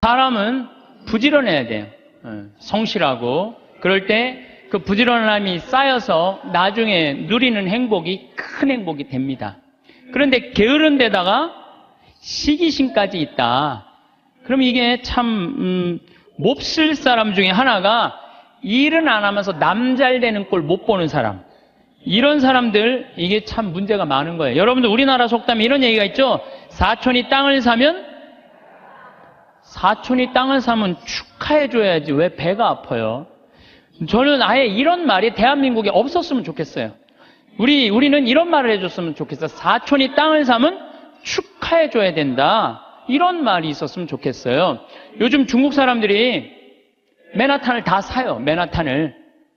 사람은 부지런해야 돼요. 성실하고. 그럴 때 그 부지런함이 쌓여서 나중에 누리는 행복이 큰 행복이 됩니다. 그런데 게으른 데다가 시기심까지 있다. 그럼 이게 참 몹쓸 사람 중에 하나가 일은 안 하면서 남 잘 되는 꼴 못 보는 사람. 이런 사람들 이게 참 문제가 많은 거예요. 여러분들 우리나라 속담에 이런 얘기가 있죠. 사촌이 땅을 사면 축하해줘야지 왜 배가 아파요? 저는 아예 이런 말이 대한민국에 없었으면 좋겠어요. 우리는 이런 말을 해줬으면 좋겠어요. 사촌이 땅을 사면 축하해줘야 된다. 이런 말이 있었으면 좋겠어요. 요즘 중국 사람들이 맨하탄을 다 사요. 맨하탄을.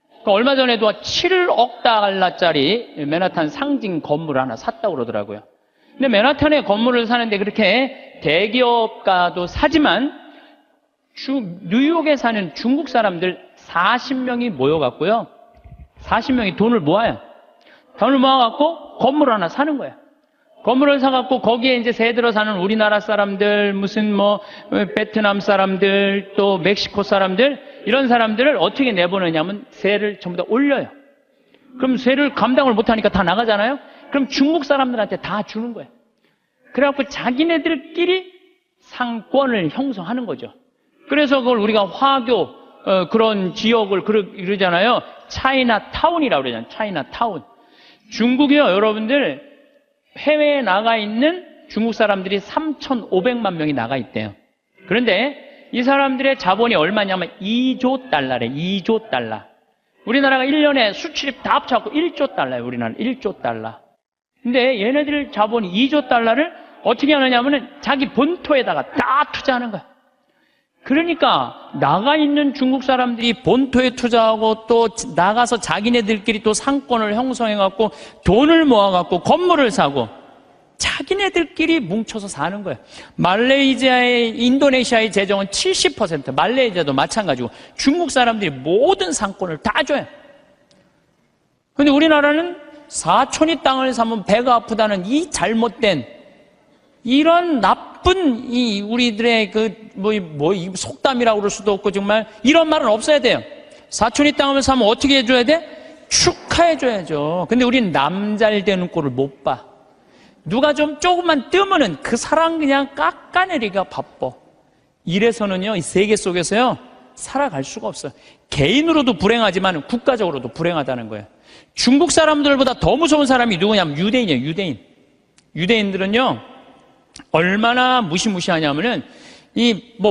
그러니까 얼마 전에도 7억 달러짜리 맨하탄 상징 건물 하나 샀다고 그러더라고요. 근데 맨하탄에 건물을 사는데 그렇게 대기업가도 사지만 뉴욕에 사는 중국 사람들 40명이 모여갖고요. 40명이 돈을 모아요. 돈을 모아갖고 건물 하나 사는 거예요. 건물을 사갖고 거기에 이제 새 들어 사는 우리나라 사람들, 무슨 베트남 사람들, 또 멕시코 사람들, 이런 사람들을 어떻게 내보내냐면 세를 전부 다 올려요. 그럼 세를 감당을 못하니까 다 나가잖아요? 그럼 중국 사람들한테 다 주는 거예요. 그래갖고 자기네들끼리 상권을 형성하는 거죠. 그래서 그걸 우리가 화교, 그런 지역을 그러잖아요. 차이나타운이라고 그러잖아요. 차이나타운. 중국이요, 여러분들, 해외에 나가 있는 중국 사람들이 3,500만 명이 나가 있대요. 그런데 이 사람들의 자본이 얼마냐면 2조 달러래, 2조 달러. 우리나라가 1년에 수출입 다 합쳐갖고 1조 달러예요, 우리나라는. 1조 달러. 근데 얘네들 자본이 2조 달러를 어떻게 하느냐면은 자기 본토에다가 다 투자하는 거야. 그러니까 나가 있는 중국 사람들이 본토에 투자하고 또 나가서 자기네들끼리 또 상권을 형성해갖고 돈을 모아갖고 건물을 사고 자기네들끼리 뭉쳐서 사는 거예요. 말레이시아의, 인도네시아의 재정은 70%, 말레이시아도 마찬가지고 중국 사람들이 모든 상권을 다 줘요. 근데 우리나라는 사촌이 땅을 사면 배가 아프다는 이 잘못된 이런 나쁜 이 우리들의 이 속담이라고 그럴 수도 없고 정말 이런 말은 없어야 돼요. 사촌이 땅을 사면 어떻게 해줘야 돼? 축하해줘야죠. 근데 우리는 남 잘 되는 꼴을 못 봐. 누가 좀 조금만 뜨면은 그 사람 그냥 깎아내리기가 바빠. 이래서는요, 이 세계 속에서요, 살아갈 수가 없어요. 개인으로도 불행하지만 국가적으로도 불행하다는 거예요. 중국 사람들보다 더 무서운 사람이 누구냐면 유대인이에요, 유대인. 유대인들은요, 얼마나 무시무시하냐면은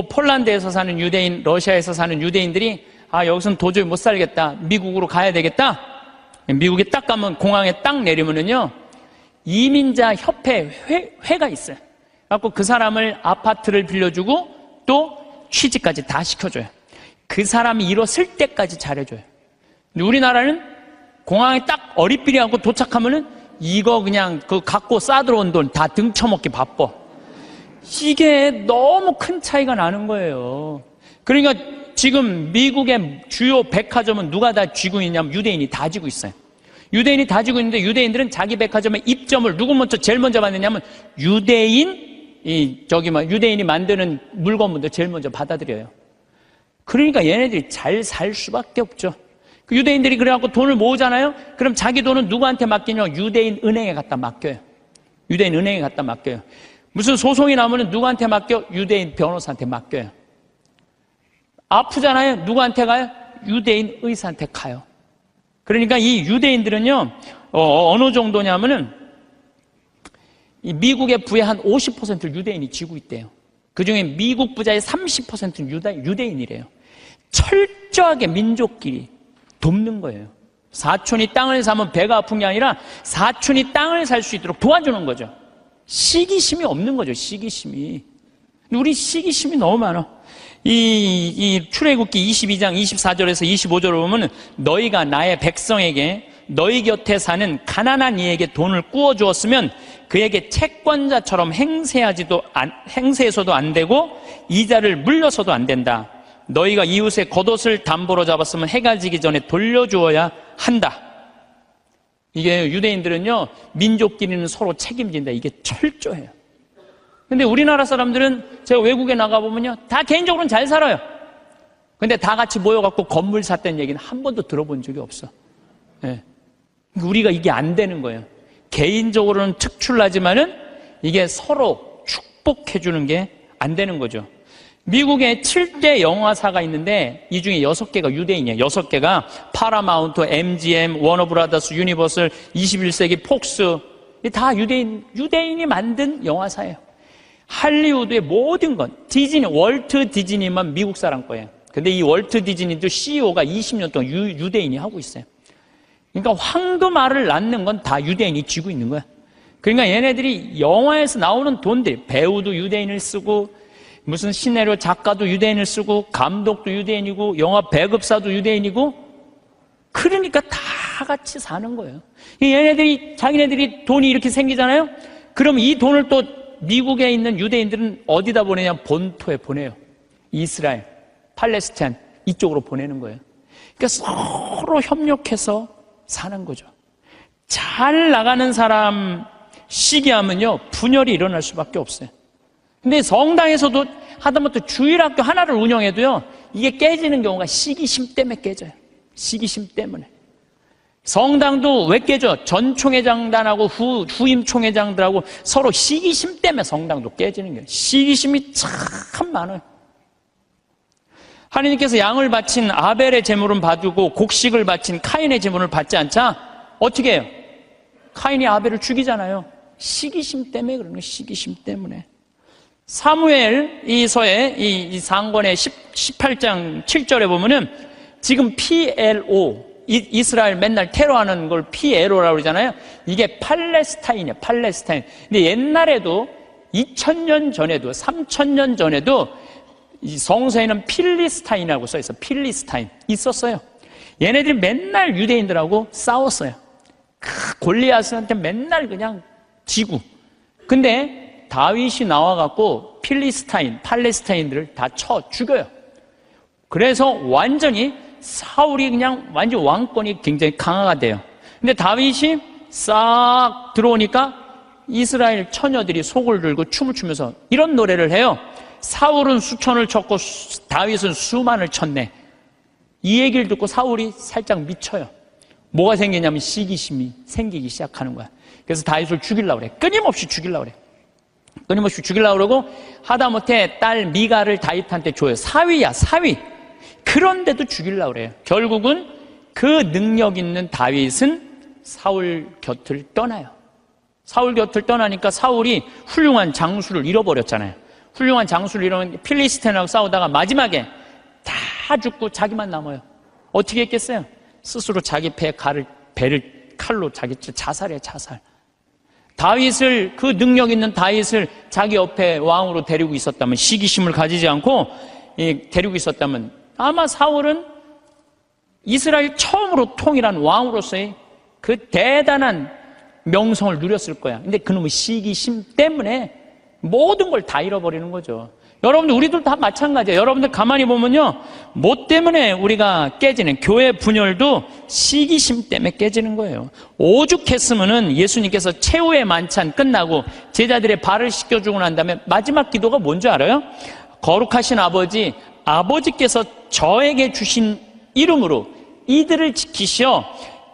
폴란드에서 사는 유대인, 러시아에서 사는 유대인들이 여기서는 도저히 못 살겠다. 미국으로 가야 되겠다. 미국에 딱 가면 공항에 딱 내리면은요, 이민자 협회 회가 있어요. 그래갖고 그 사람을 아파트를 빌려주고 또 취직까지 다 시켜줘요. 그 사람이 일었을 때까지 잘해줘요. 근데 우리나라는 공항에 딱 어리삐리하고 도착하면은 이거 그냥 갖고 싸들어온 돈 다 등쳐먹기 바빠. 이게 너무 큰 차이가 나는 거예요. 그러니까 지금 미국의 주요 백화점은 누가 다 쥐고 있냐면 유대인이 다 쥐고 있어요. 유대인이 다 쥐고 있는데 유대인들은 자기 백화점의 입점을 제일 먼저 받느냐면 유대인이 만드는 물건부터 제일 먼저 받아들여요. 그러니까 얘네들이 잘 살 수밖에 없죠. 그 유대인들이 그래갖고 돈을 모으잖아요? 그럼 자기 돈은 누구한테 맡기냐면 유대인 은행에 갖다 맡겨요. 유대인 은행에 갖다 맡겨요. 무슨 소송이 나오면 누구한테 맡겨? 유대인 변호사한테 맡겨요. 아프잖아요? 누구한테 가요? 유대인 의사한테 가요. 그러니까 이 유대인들은요, 어느 정도냐면은, 이 미국의 부의 한 50%를 유대인이 쥐고 있대요. 그 중에 미국 부자의 30%는 유대인이래요. 철저하게 민족끼리 돕는 거예요. 사촌이 땅을 사면 배가 아픈 게 아니라 사촌이 땅을 살 수 있도록 도와주는 거죠. 시기심이 없는 거죠, 시기심이. 우리 시기심이 너무 많아. 이 출애굽기 22장 24절에서 25절을 보면 너희가 나의 백성에게 너희 곁에 사는 가난한 이에게 돈을 꾸어 주었으면 그에게 채권자처럼 행세해서도 안 되고 이자를 물려서도 안 된다. 너희가 이웃의 겉옷을 담보로 잡았으면 해가 지기 전에 돌려주어야 한다. 이게 유대인들은요, 민족끼리는 서로 책임진다. 이게 철저해요. 근데 우리나라 사람들은 제가 외국에 나가보면요, 다 개인적으로는 잘 살아요. 근데 다 같이 모여갖고 건물 샀다는 얘기는 한 번도 들어본 적이 없어. 예. 우리가 이게 안 되는 거예요. 개인적으로는 특출나지만은 이게 서로 축복해주는 게 안 되는 거죠. 미국에 7대 영화사가 있는데 이 중에 6개가 유대인이에요. 6개가 파라마운트, MGM, 워너브라더스, 유니버설, 21세기 폭스, 다 유대인이 만든 영화사예요. 할리우드의 모든 건 디즈니, 월트 디즈니만 미국 사람 거예요. 근데 이 월트 디즈니도 CEO가 20년 동안 유대인이 하고 있어요. 그러니까 황금알을 낳는 건 다 유대인이 쥐고 있는 거야. 그러니까 얘네들이 영화에서 나오는 돈들, 배우도 유대인을 쓰고, 무슨 시나리오 작가도 유대인을 쓰고, 감독도 유대인이고, 영화 배급사도 유대인이고, 그러니까 다 같이 사는 거예요. 얘네들이, 자기네들이 돈이 이렇게 생기잖아요? 그럼 이 돈을 또 미국에 있는 유대인들은 어디다 보내냐? 본토에 보내요. 이스라엘, 팔레스타인, 이쪽으로 보내는 거예요. 그러니까 서로 협력해서 사는 거죠. 잘 나가는 사람 시기하면요, 분열이 일어날 수밖에 없어요. 근데 성당에서도 하다못해 주일학교 하나를 운영해도요, 이게 깨지는 경우가 시기심 때문에 깨져요. 시기심 때문에. 성당도 왜 깨져? 전 총회장단하고 후임 총회장들하고 서로 시기심 때문에 성당도 깨지는 거예요. 시기심이 참 많아요. 하나님께서 양을 바친 아벨의 제물은 받고 곡식을 바친 카인의 제물을 받지 않자 어떻게 해요? 카인이 아벨을 죽이잖아요. 시기심 때문에 그러는 거예요. 시기심 때문에. 사무엘 이서의 이 상권의 18장 7절에 보면은 지금 PLO, 이스라엘 맨날 테러하는 걸 PLO라고 그러잖아요. 이게 팔레스타인이에요. 팔레스타인. 근데 옛날에도 2000년 전에도 3000년 전에도 이 성서에는 필리스타인이라고 써있어요. 필리스타인 있었어요. 얘네들이 맨날 유대인들하고 싸웠어요. 골리앗한테 맨날 그냥 지고. 근데 다윗이 나와갖고 필리스타인, 팔레스타인들을 다 쳐 죽여요. 그래서 완전히 사울이 그냥 완전 왕권이 굉장히 강화가 돼요. 근데 다윗이 싹 들어오니까 이스라엘 처녀들이 속을 들고 춤을 추면서 이런 노래를 해요. 사울은 수천을 쳤고 다윗은 수만을 쳤네. 이 얘기를 듣고 사울이 살짝 미쳐요. 뭐가 생기냐면 시기심이 생기기 시작하는 거야. 그래서 다윗을 죽이려고 그래. 끊임없이 죽이려고 그래. 끊임없이 죽이려고 그러고 하다못해 딸 미가를 다윗한테 줘요. 사위야, 사위. 그런데도 죽이려고 그래요. 결국은 그 능력 있는 다윗은 사울 곁을 떠나요. 사울 곁을 떠나니까 사울이 훌륭한 장수를 잃어버렸잖아요. 훌륭한 장수를 잃어버린 필리스틴하고 싸우다가 마지막에 다 죽고 자기만 남아요. 어떻게 했겠어요? 스스로 자기 배를 칼로 자기 자살이에요, 자살. 다윗을, 그 능력 있는 다윗을 자기 옆에 왕으로 데리고 있었다면, 시기심을 가지지 않고 데리고 있었다면 아마 사울은 이스라엘 처음으로 통일한 왕으로서의 그 대단한 명성을 누렸을 거야. 근데 그놈의 시기심 때문에 모든 걸 다 잃어버리는 거죠. 여러분들, 우리들 다 마찬가지예요. 여러분들 가만히 보면요, 뭐 때문에 우리가 깨지는, 교회 분열도 시기심 때문에 깨지는 거예요. 오죽했으면은 예수님께서 최후의 만찬 끝나고 제자들의 발을 씻겨주고 난 다음에 마지막 기도가 뭔지 알아요? 거룩하신 아버지, 아버지께서 저에게 주신 이름으로 이들을 지키시어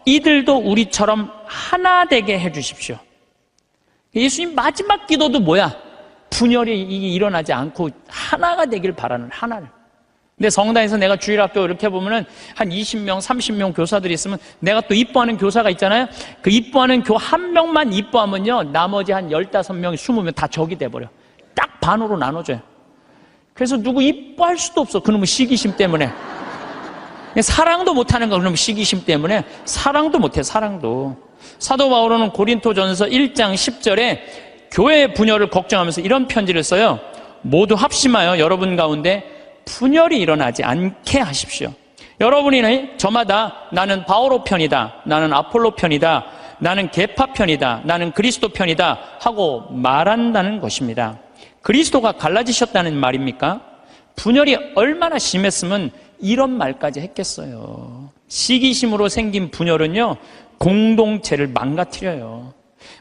이들도 우리처럼 하나 되게 해주십시오. 예수님 마지막 기도도 뭐야? 분열이 일어나지 않고 하나가 되길 바라는, 하나를. 근데 성당에서 내가 주일학교 이렇게 보면은 한 20명, 30명 교사들이 있으면 내가 또 이뻐하는 교사가 있잖아요. 그 이뻐하는 교 한 명만 이뻐하면요, 나머지 한 15명, 20명 다 적이 돼버려. 딱 반으로 나눠져요. 그래서 누구 이뻐할 수도 없어. 그놈의 시기심 때문에. 사랑도 못하는 거, 그놈의 시기심 때문에. 사랑도 못해, 사랑도. 사도 바울은 고린토전서 1장 10절에 교회의 분열을 걱정하면서 이런 편지를 써요. 모두 합심하여 여러분 가운데 분열이 일어나지 않게 하십시오. 여러분이 저마다 나는 바오로 편이다, 나는 아폴로 편이다, 나는 계파 편이다, 나는 그리스도 편이다 하고 말한다는 것입니다. 그리스도가 갈라지셨다는 말입니까? 분열이 얼마나 심했으면 이런 말까지 했겠어요. 시기심으로 생긴 분열은요, 공동체를 망가뜨려요.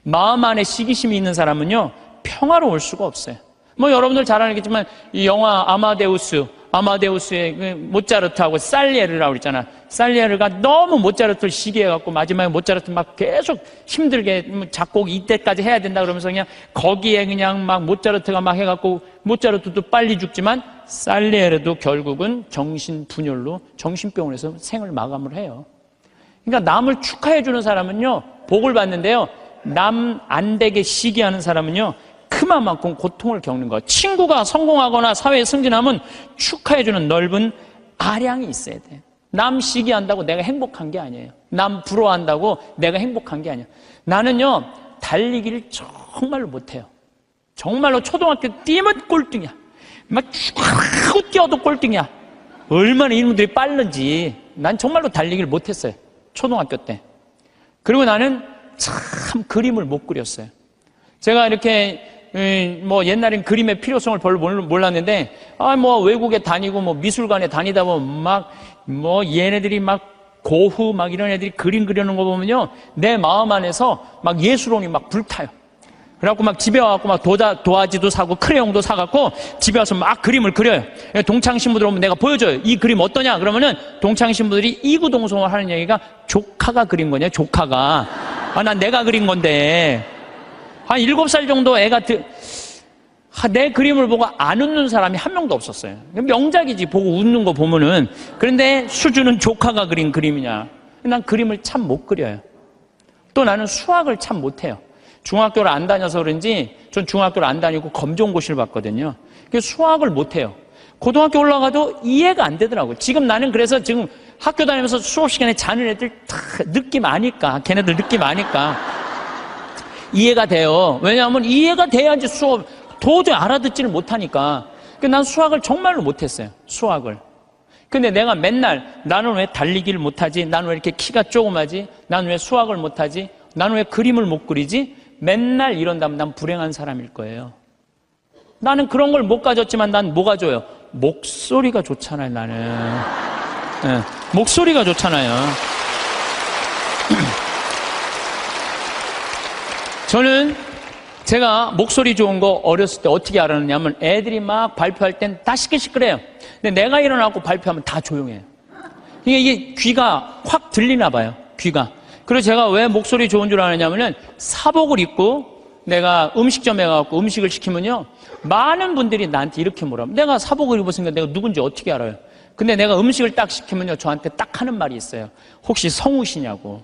마음 안에 시기심이 있는 사람은요, 평화로울 수가 없어요. 뭐 여러분들 잘 알겠지만 이 영화 아마데우스의 그 모차르트하고 살리에르라고 그랬잖아. 살리에르가 너무 모차르트를 시기해갖고 마지막에 모차르트 막 계속 힘들게 작곡 이때까지 해야 된다 그러면서 그냥 거기에 그냥 막 모차르트가 막 해갖고 모차르트도 빨리 죽지만 살리에르도 결국은 정신분열로 정신병원에서 생을 마감을 해요. 그러니까 남을 축하해주는 사람은요 복을 받는데요, 남 안 되게 시기하는 사람은요 그만큼 고통을 겪는 거예요. 친구가 성공하거나 사회에 승진하면 축하해주는 넓은 아량이 있어야 돼. 남 시기한다고 내가 행복한 게 아니에요. 남 부러워한다고 내가 행복한 게 아니에요. 나는요 달리기를 정말로 못해요. 정말로 초등학교 뛰면 꼴등이야. 막 쭉 뛰어도 꼴등이야. 얼마나 이놈들이 빠른지. 난 정말로 달리기를 못했어요, 초등학교 때. 그리고 나는 참 그림을 못 그렸어요. 제가 이렇게 뭐 옛날엔 그림의 필요성을 별로 몰랐는데 뭐 외국에 다니고 뭐 미술관에 다니다 보면 뭐 얘네들이 막 고흐 막 이런 애들이 그림 그리는 거 보면요 내 마음 안에서 막 예술혼이 막 불타요. 그래갖고 막 집에 와갖고 막 도화지도 사고 크레용도 사갖고 집에 와서 막 그림을 그려요. 동창 신부들 오면 내가 보여줘요. 이 그림 어떠냐? 그러면은 동창 신부들이 이구동성을 하는 얘기가 조카가 그린 거냐, 조카가. 난 내가 그린 건데. 한 7살 정도 애가 내 그림을 보고 안 웃는 사람이 한 명도 없었어요. 명작이지, 보고 웃는 거 보면은. 그런데 수준은 조카가 그린 그림이냐. 난 그림을 참 못 그려요. 또 나는 수학을 참 못해요. 중학교를 안 다녀서 그런지 전 중학교를 안 다니고 검정고시를 봤거든요. 그래서 수학을 못해요. 고등학교 올라가도 이해가 안 되더라고요. 지금 나는 그래서 지금 학교 다니면서 수업 시간에 자는 애들 다 느낌 아니까, 걔네들 느낌 아니까 이해가 돼요. 왜냐하면 이해가 돼야지 수업 도저히 알아듣지를 못하니까. 난 수학을 정말로 못했어요, 수학을. 근데 내가 맨날 나는 왜 달리기를 못하지? 나는 왜 이렇게 키가 조그마지? 나는 왜 수학을 못하지? 나는 왜 그림을 못 그리지? 맨날 이런다면 난 불행한 사람일 거예요. 나는 그런 걸 못 가졌지만 난 뭐가 좋아요? 목소리가 좋잖아요, 나는. 네, 목소리가 좋잖아요. 저는 제가 목소리 좋은 거 어렸을 때 어떻게 알았느냐면 애들이 막 발표할 땐 다 시끌시끌해요. 근데 내가 일어나고 발표하면 다 조용해요. 이게 귀가 확 들리나 봐요, 귀가. 그래서 제가 왜 목소리 좋은 줄 아느냐면은 사복을 입고 내가 음식점에 가서 음식을 시키면요 많은 분들이 나한테 이렇게 물어요. 내가 사복을 입었으니까 내가 누군지 어떻게 알아요? 근데 내가 음식을 딱 시키면요 저한테 딱 하는 말이 있어요. 혹시 성우시냐고.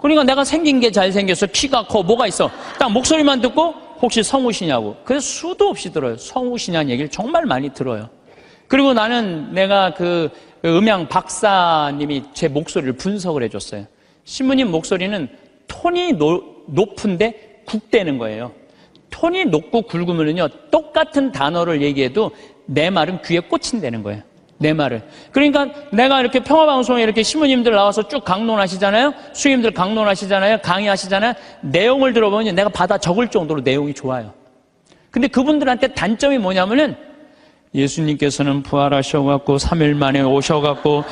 그러니까 내가 생긴 게 잘생겨서 키가 커 뭐가 있어. 딱 목소리만 듣고 혹시 성우시냐고. 그래서 수도 없이 들어요. 성우시냐는 얘기를 정말 많이 들어요. 그리고 나는 내가 그 음향 박사님이 제 목소리를 분석을 해줬어요. 신부님 목소리는 톤이 높은데 굵대는 거예요. 톤이 높고 굵으면요 똑같은 단어를 얘기해도 내 말은 귀에 꽂힌다는 거예요. 내 말을. 그러니까 내가 이렇게 평화방송에 이렇게 신부님들 나와서 쭉 강론하시잖아요. 수임들 강론하시잖아요. 강의하시잖아요. 내용을 들어보면 내가 받아 적을 정도로 내용이 좋아요. 근데 그분들한테 단점이 뭐냐면은 예수님께서는 부활하셔갖고 3일 만에 오셔갖고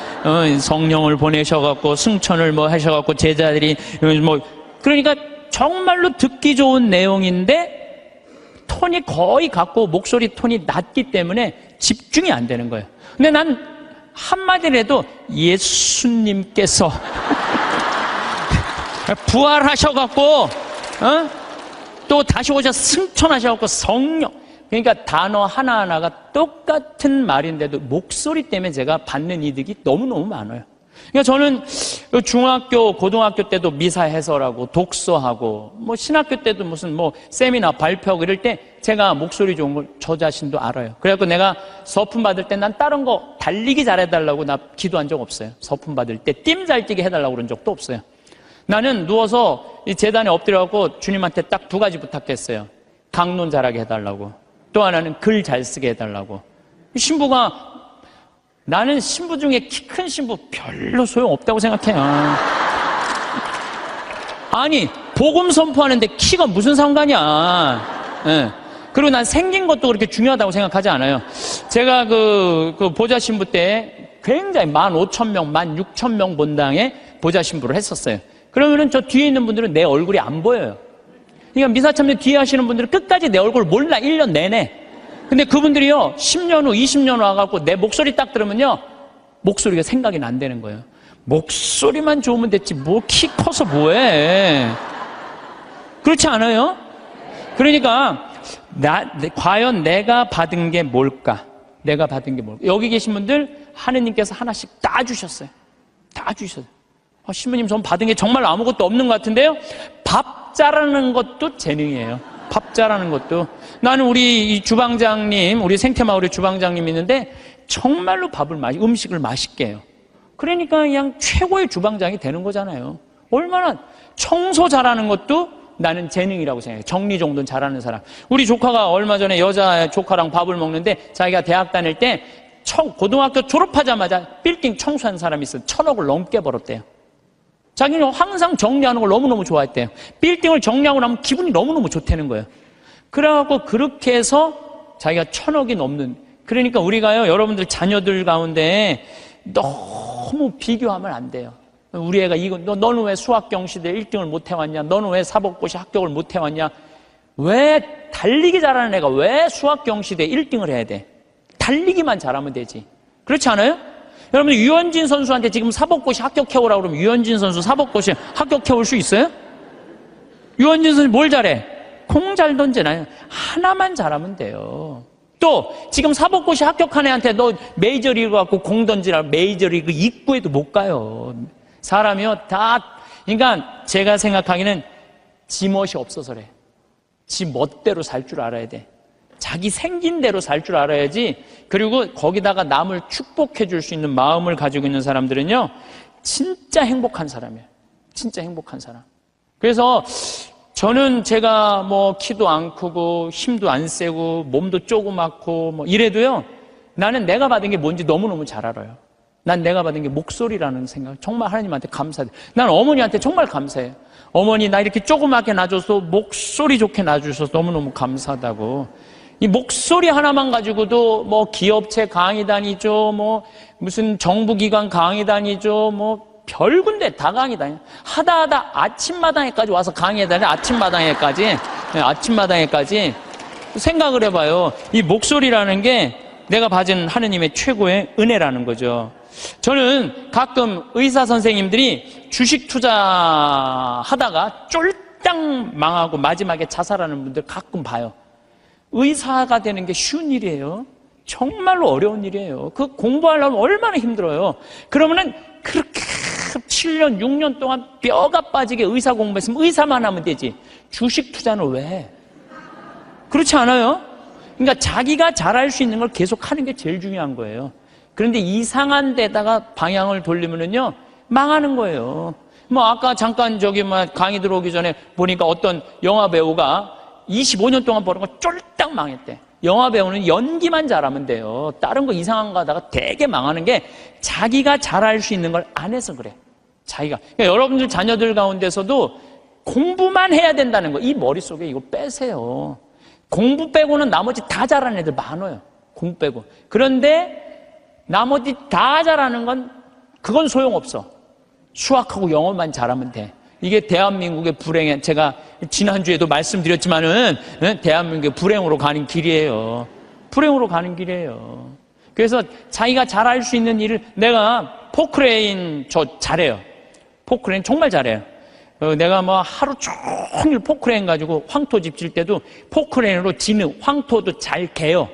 성령을 보내셔갖고 승천을 뭐 하셔갖고 제자들이 뭐 그러니까 정말로 듣기 좋은 내용인데 톤이 거의 같고 목소리 톤이 낮기 때문에 집중이 안 되는 거예요. 근데 난 한마디라도 예수님께서 부활하셔갖고 또 다시 오셔 승천하셔갖고 성령, 그러니까 단어 하나하나가 똑같은 말인데도 목소리 때문에 제가 받는 이득이 너무너무 많아요. 그러니까 저는 중학교, 고등학교 때도 미사 해설하고 독서하고 뭐 신학교 때도 무슨 뭐 세미나 발표하고 이럴 때 제가 목소리 좋은 걸 저 자신도 알아요. 그래갖고 내가 서품 받을 때 난 다른 거 달리기 잘해달라고 나 기도한 적 없어요. 서품 받을 때 뜀 잘 뛰게 해달라고 그런 적도 없어요. 나는 누워서 이 재단에 엎드려갖고 주님한테 딱 2가지 부탁했어요. 강론 잘하게 해달라고. 또 하나는 글 잘 쓰게 해달라고. 신부가 나는 신부 중에 키 큰 신부 별로 소용없다고 생각해요. 아니 복음 선포하는데 키가 무슨 상관이야. 네. 그리고 난 생긴 것도 그렇게 중요하다고 생각하지 않아요. 제가 그 보좌 신부 때 굉장히 15,000명, 16,000명 본당에 보좌 신부를 했었어요. 그러면은 저 뒤에 있는 분들은 내 얼굴이 안 보여요. 그러니까 미사참여 뒤에 하시는 분들은 끝까지 내 얼굴 몰라, 1년 내내. 근데 그분들이요, 10년 후, 20년 후 와갖고 내 목소리 딱 들으면요, 목소리가 생각이 안 되는 거예요. 목소리만 좋으면 됐지, 뭐 키 커서 뭐해. 그렇지 않아요? 그러니까, 과연 내가 받은 게 뭘까? 내가 받은 게 뭘까? 여기 계신 분들, 하느님께서 하나씩 다 주셨어요. 다 주셨어요. 신부님, 전 받은 게 정말 아무것도 없는 것 같은데요? 밥 잘하는 것도 재능이에요. 밥 잘하는 것도. 나는 우리 이 주방장님, 우리 생태마을의 주방장님 있는데, 정말로 음식을 맛있게 해요. 그러니까 그냥 최고의 주방장이 되는 거잖아요. 얼마나 청소 잘하는 것도 나는 재능이라고 생각해요. 정리정돈 잘하는 사람. 우리 조카가 얼마 전에 여자 조카랑 밥을 먹는데 자기가 대학 다닐 때 고등학교 졸업하자마자 빌딩 청소한 사람이 있어요. 1,000억을 넘게 벌었대요. 자기는 항상 정리하는 걸 너무너무 좋아했대요. 빌딩을 정리하고 나면 기분이 너무너무 좋다는 거예요. 그래갖고 그렇게 해서 자기가 1,000억이 넘는. 그러니까 우리가요, 여러분들 자녀들 가운데 너무 비교하면 안 돼요. 우리 애가 너는 왜 수학경시대 1등을 못 해왔냐? 너는 왜 사법고시 합격을 못 해왔냐? 왜 달리기 잘하는 애가 왜 수학경시대 1등을 해야 돼? 달리기만 잘하면 되지. 그렇지 않아요? 여러분, 유현진 선수한테 지금 사법고시 합격해오라고 그러면 유현진 선수 사법고시 합격해올 수 있어요? 유현진 선수 뭘 잘해? 공 잘 던지나요? 하나만 잘하면 돼요. 또 지금 사법고시 합격한 애한테 너 메이저리그 갖고 공 던지라, 메이저리그 입구에도 못 가요. 사람이요, 그러니까 제가 생각하기에는 지 멋이 없어서 그래. 지 멋대로 살 줄 알아야 돼. 자기 생긴 대로 살 줄 알아야지. 그리고 거기다가 남을 축복해 줄 수 있는 마음을 가지고 있는 사람들은요, 진짜 행복한 사람이에요. 진짜 행복한 사람. 그래서 저는 제가 뭐 키도 안 크고 힘도 안 세고 몸도 조그맣고 뭐 이래도요, 나는 내가 받은 게 뭔지 너무너무 잘 알아요. 난 내가 받은 게 목소리라는 생각, 정말 하나님한테 감사해요. 난 어머니한테 정말 감사해요. 어머니, 나 이렇게 조그맣게 낳아줘서 목소리 좋게 낳아주셔서 너무너무 감사하다고. 이 목소리 하나만 가지고도 뭐 기업체 강의 다니죠, 뭐 무슨 정부기관 강의 다니죠, 뭐 별 군데 다 강의 다녀. 하다 아침마당에까지 와서 강의해 다녀. 아침마당에까지 생각을 해봐요. 이 목소리라는 게 내가 받은 하느님의 최고의 은혜라는 거죠. 저는 가끔 의사 선생님들이 주식 투자하다가 쫄딱 망하고 마지막에 자살하는 분들 가끔 봐요. 의사가 되는 게 쉬운 일이에요. 정말로 어려운 일이에요. 그 공부하려면 얼마나 힘들어요. 그러면은 그렇게 7년, 6년 동안 뼈가 빠지게 의사 공부했으면 의사만 하면 되지. 주식 투자는 왜? 그렇지 않아요? 그러니까 자기가 잘할 수 있는 걸 계속 하는 게 제일 중요한 거예요. 그런데 이상한 데다가 방향을 돌리면은요, 망하는 거예요. 뭐 아까 잠깐 강의 들어오기 전에 보니까 어떤 영화 배우가 25년 동안 버는 거 쫄딱 망했대. 영화 배우는 연기만 잘하면 돼요. 다른 거 이상한 거 하다가 되게 망하는 게 자기가 잘할 수 있는 걸 안 해서 그래. 자기가. 그러니까 여러분들 자녀들 가운데서도 공부만 해야 된다는 거, 이 머릿속에 이거 빼세요. 공부 빼고는 나머지 다 잘하는 애들 많아요. 공부 빼고. 그런데 나머지 다 잘하는 건 그건 소용없어. 수학하고 영어만 잘하면 돼. 이게 대한민국의 불행에, 제가 지난주에도 말씀드렸지만은 대한민국의 불행으로 가는 길이에요. 불행으로 가는 길이에요. 그래서 자기가 잘할 수 있는 일을, 내가 포크레인 저 잘해요. 포크레인 정말 잘해요. 내가 뭐 하루 종일 포크레인 가지고 황토 집 질 때도 포크레인으로 지는 황토도 잘 개요.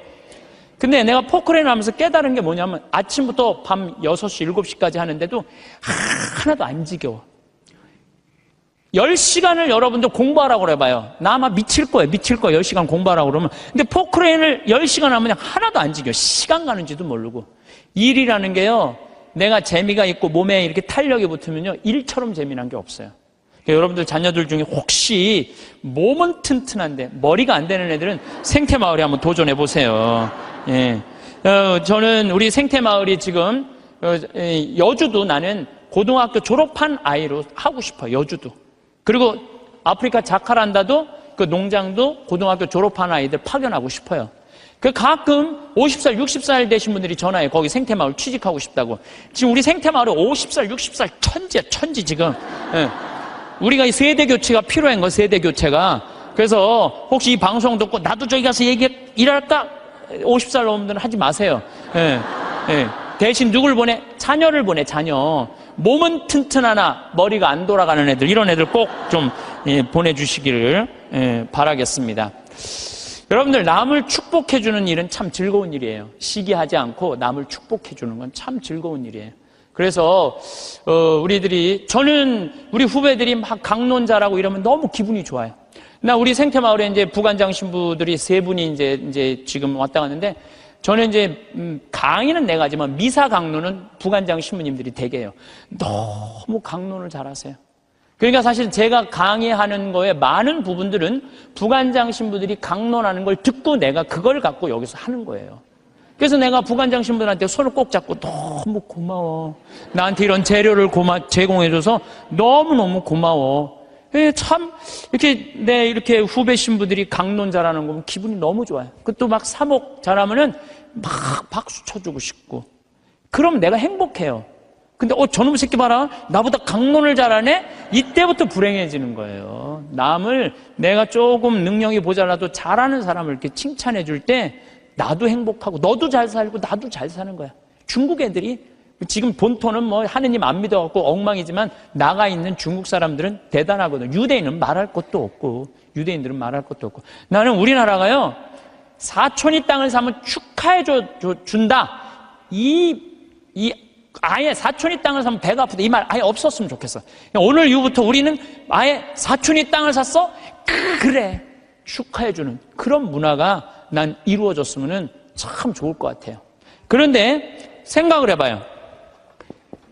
근데 내가 포크레인 하면서 깨달은 게 뭐냐면 아침부터 밤 6시, 7시까지 하는데도 하나도 안 지겨워. 10시간을 여러분들 공부하라고 그래봐요. 나 아마 미칠 거예요. 10시간 공부하라고 그러면. 근데 포크레인을 10시간 하면 그냥 하나도 안 지겨워. 시간 가는지도 모르고. 일이라는 게요, 내가 재미가 있고 몸에 이렇게 탄력이 붙으면요, 일처럼 재미난 게 없어요. 그러니까 여러분들 자녀들 중에 혹시 몸은 튼튼한데 머리가 안 되는 애들은 생태마을에 한번 도전해 보세요. 예. 저는 우리 생태마을이 지금 여주도 나는 고등학교 졸업한 아이로 하고 싶어요. 여주도. 그리고 아프리카 자카란다도 그 농장도 고등학교 졸업한 아이들 파견하고 싶어요. 그 가끔 50살, 60살 되신 분들이 전화해. 거기 생태마을 취직하고 싶다고. 지금 우리 생태마을에 50살, 60살 천지 지금. 예. 우리가 이 세대 교체가 필요한 거, 세대 교체가. 그래서 혹시 이 방송 듣고 나도 저기 가서 일할까? 50살 넘은 분들은 하지 마세요. 예, 예. 대신 누굴 보내? 자녀를 보내, 자녀. 몸은 튼튼하나 머리가 안 돌아가는 애들, 이런 애들 꼭 좀 보내주시기를 바라겠습니다. 여러분들, 남을 축복해주는 일은 참 즐거운 일이에요. 시기하지 않고 남을 축복해주는 건 참 즐거운 일이에요. 그래서 저는 우리 후배들이 막 강론자라고 이러면 너무 기분이 좋아요. 나 우리 생태마을에 이제 부관장 신부들이 3분이 이제 지금 왔다 갔는데, 저는 이제 강의는 내가 하지만 미사 강론은 부관장 신부님들이 되게 해요. 너무 강론을 잘하세요. 그러니까 사실 제가 강의하는 거에 많은 부분들은 부관장 신부들이 강론하는 걸 듣고 내가 그걸 갖고 여기서 하는 거예요. 그래서 내가 부관장 신부들한테 손을 꼭 잡고 너무 고마워. 나한테 이런 재료를 제공해줘서 너무너무 고마워. 참, 이렇게 후배 신부들이 강론 잘하는 거 보면 기분이 너무 좋아요. 그것도 막 사목 잘하면은 막 박수 쳐주고 싶고. 그럼 내가 행복해요. 근데, 저놈의 새끼 봐라. 나보다 강론을 잘하네? 이때부터 불행해지는 거예요. 남을 내가 조금 능력이 모자라도 잘하는 사람을 이렇게 칭찬해 줄 때 나도 행복하고 너도 잘 살고 나도 잘 사는 거야. 중국 애들이 지금 본토는 뭐 하느님 안 믿어갖고 엉망이지만 나가 있는 중국 사람들은 대단하거든. 유대인은 말할 것도 없고, 유대인들은 말할 것도 없고. 나는 우리나라가요, 사촌이 땅을 사면 축하해 준다. 아예 사촌이 땅을 사면 배가 아프다. 이 말 아예 없었으면 좋겠어. 오늘 이후부터 우리는 아예 사촌이 땅을 샀어? 그래. 축하해주는 그런 문화가 난 이루어졌으면 참 좋을 것 같아요. 그런데 생각을 해봐요.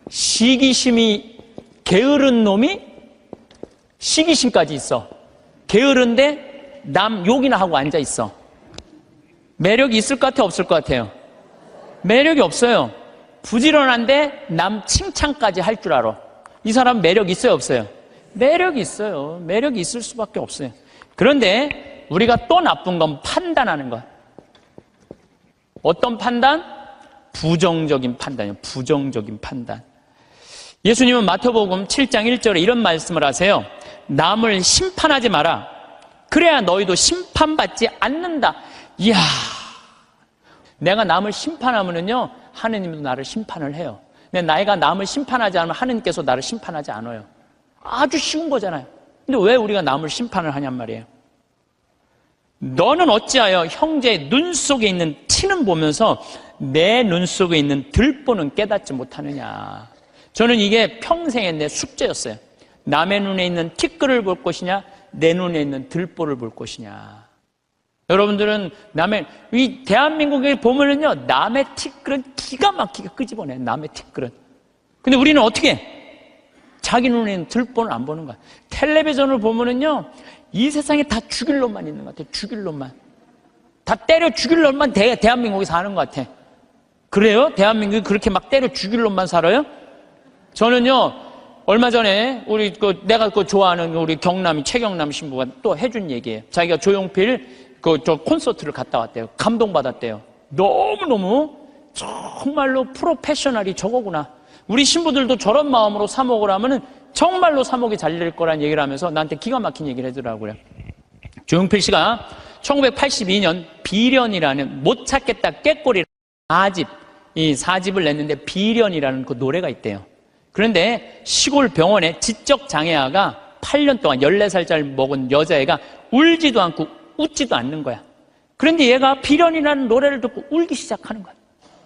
시기심이 게으른 놈이 시기심까지 있어. 게으른데 남 욕이나 하고 앉아 있어. 매력이 있을 것 같아, 없을 것 같아요? 매력이 없어요. 부지런한데 남 칭찬까지 할 줄 알아. 이 사람 매력 있어요, 없어요? 매력이 있어요. 매력이 있을 수밖에 없어요. 그런데 우리가 또 나쁜 건 판단하는 것. 어떤 판단? 부정적인 판단이에요. 부정적인 판단. 예수님은 마태복음 7장 1절에 이런 말씀을 하세요. 남을 심판하지 마라. 그래야 너희도 심판받지 않는다. 이야, 내가 남을 심판하면은요, 하느님도 나를 심판을 해요. 근데 나이가 남을 심판하지 않으면 하느님께서 나를 심판하지 않아요. 아주 쉬운 거잖아요. 근데 왜 우리가 남을 심판을 하냔 말이에요. 너는 어찌하여 형제의 눈 속에 있는 티는 보면서 내 눈 속에 있는 들보는 깨닫지 못하느냐. 저는 이게 평생의 내 숙제였어요. 남의 눈에 있는 티끌을 볼 것이냐, 내 눈에 있는 들보를 볼 것이냐. 여러분들은 이 대한민국에 보면은요, 남의 티끌은 기가 막히게 끄집어내. 남의 티끌은. 근데 우리는 어떻게 해? 자기 눈에 있는 들보는 안 보는 거야. 텔레비전을 보면은요, 이 세상에 다 죽일 놈만 있는 것 같아. 죽일 놈만. 다 때려 죽일 놈만 대한민국에 사는 것 같아. 그래요? 대한민국이 그렇게 막 때려 죽일 놈만 살아요? 저는요, 얼마 전에 내가 좋아하는 우리 최경남 신부가 또 해준 얘기예요. 자기가 조용필 콘서트를 갔다 왔대요. 감동받았대요. 너무너무 정말로 프로페셔널이 저거구나. 우리 신부들도 저런 마음으로 사목을 하면은 정말로 사목이 잘 될 거란 얘기를 하면서 나한테 기가 막힌 얘기를 해주더라고요. 조용필 씨가 1982년 비련이라는 못 찾겠다 깨꼬리 4집을 냈는데 비련이라는 그 노래가 있대요. 그런데 시골 병원에 지적 장애아가 8년 동안 14살짜리 먹은 여자애가 울지도 않고 웃지도 않는 거야. 그런데 얘가 비련이라는 노래를 듣고 울기 시작하는 거야.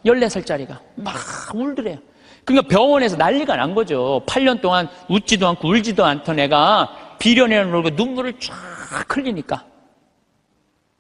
14살짜리가 막 울더래요. 그러니까 병원에서 난리가 난 거죠. 8년 동안 웃지도 않고 울지도 않던 애가 비련이라는 노래를 눈물을 쫙 흘리니까.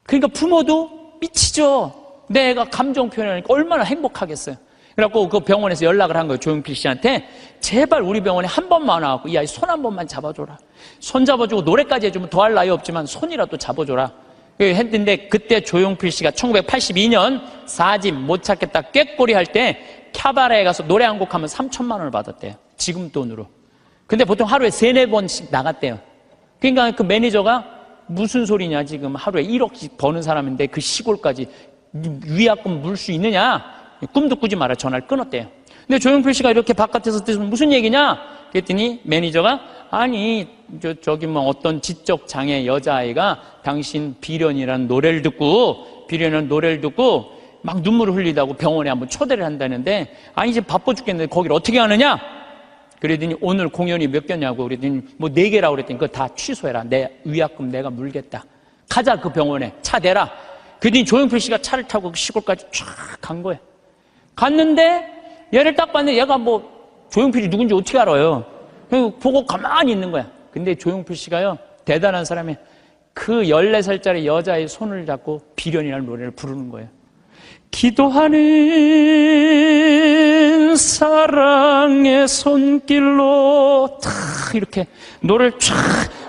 그러니까 부모도 미치죠. 내 애가 감정 표현하니까 얼마나 행복하겠어요. 그래갖고 그 병원에서 연락을 한 거예요. 조용필 씨한테. 제발 우리 병원에 한 번만 와갖고 이 아이 손 한 번만 잡아줘라. 손 잡아주고 노래까지 해주면 더할 나위 없지만 손이라도 잡아줘라. 했는데 그때 조용필 씨가 1982년 4집 못 찾겠다 꾀꼬리 할 때 캬바레에 가서 노래 한 곡 하면 3천만 원을 받았대요. 지금 돈으로. 근데 보통 하루에 3-4번씩 나갔대요. 그러니까 그 매니저가 무슨 소리냐, 지금 하루에 1억씩 버는 사람인데 그 시골까지 위약금 물 수 있느냐? 꿈도 꾸지 마라. 전화를 끊었대요. 근데 조용필 씨가 이렇게 바깥에서 듣으면 무슨 얘기냐? 그랬더니 매니저가 아니 저기 뭐 어떤 지적 장애 여자아이가 당신 비련이라는 노래를 듣고 막 눈물을 흘리다고 병원에 한번 초대를 한다는데 아니 이제 바빠 죽겠는데 거기를 어떻게 하느냐? 그랬더니 오늘 공연이 몇 개냐고 그랬더니 뭐 4개라고 그랬더니 그거 다 취소해라. 내 위약금 내가 물겠다. 가자 그 병원에 차 대라. 그랬더니 조용필 씨가 차를 타고 그 시골까지 쫙 간 거예요. 갔는데 얘를 딱 봤는데 얘가 뭐 조용필이 누군지 어떻게 알아요? 보고 가만히 있는 거야. 근데 조용필 씨가요 대단한 사람이 그 14살짜리 여자의 손을 잡고 비련이라는 노래를 부르는 거예요. 기도하는 사랑의 손길로 탁 이렇게 노래를 쫙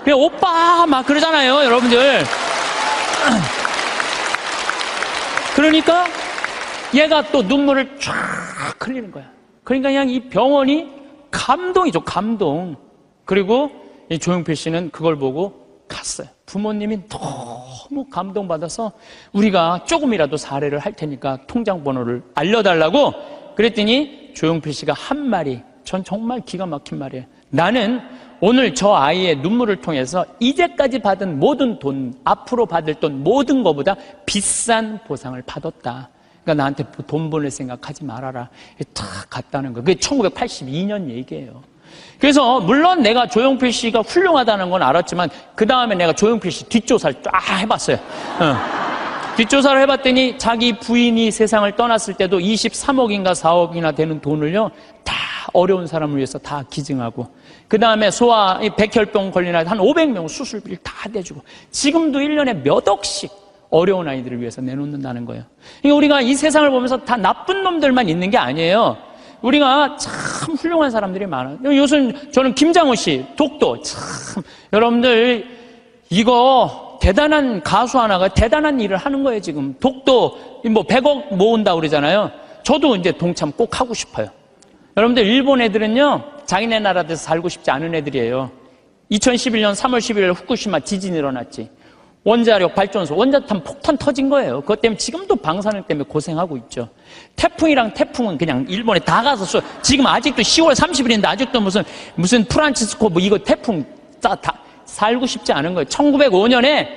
그냥 오빠 막 그러잖아요 여러분들. 그러니까 얘가 또 눈물을 쫙 흘리는 거야. 그러니까 그냥 이 병원이 감동이죠 감동. 그리고 이 조용필 씨는 그걸 보고 갔어요. 부모님이 너무 감동받아서 우리가 조금이라도 사례를 할 테니까 통장 번호를 알려달라고 그랬더니 조용필 씨가 한 말이 전 정말 기가 막힌 말이에요. 나는 오늘 저 아이의 눈물을 통해서 이제까지 받은 모든 돈, 앞으로 받을 돈 모든 것보다 비싼 보상을 받았다. 그러니까 나한테 돈 보낼 생각하지 말아라. 탁 갔다는 거예요. 그게 1982년 얘기예요. 그래서 물론 내가 조용필 씨가 훌륭하다는 건 알았지만 그 다음에 내가 조용필 씨 뒷조사를 쫙 해봤어요. 뒷조사를 해봤더니 자기 부인이 세상을 떠났을 때도 23억인가 4억이나 되는 돈을요 다 어려운 사람을 위해서 다 기증하고 그 다음에 소아 백혈병 걸린 아이 한 500명 수술비를 다 대주고 지금도 1년에 몇 억씩 어려운 아이들을 위해서 내놓는다는 거예요. 그러니까 우리가 이 세상을 보면서 다 나쁜 놈들만 있는 게 아니에요. 우리가 참 훌륭한 사람들이 많아요. 요즘 저는 김장호 씨, 독도 참 여러분들 이거 대단한 가수 하나가 대단한 일을 하는 거예요. 지금 독도 뭐 100억 모은다 그러잖아요. 저도 이제 동참 꼭 하고 싶어요. 여러분들 일본 애들은요 자기네 나라에서 살고 싶지 않은 애들이에요. 2011년 3월 11일 후쿠시마 지진이 일어났지. 원자력 발전소, 원자탄 폭탄 터진 거예요. 그것 때문에 지금도 방사능 때문에 고생하고 있죠. 태풍은 그냥 일본에 다 가서 지금 아직도 10월 30일인데 아직도 무슨 프란치스코 뭐 이거 태풍 다 살고 싶지 않은 거예요. 1905년에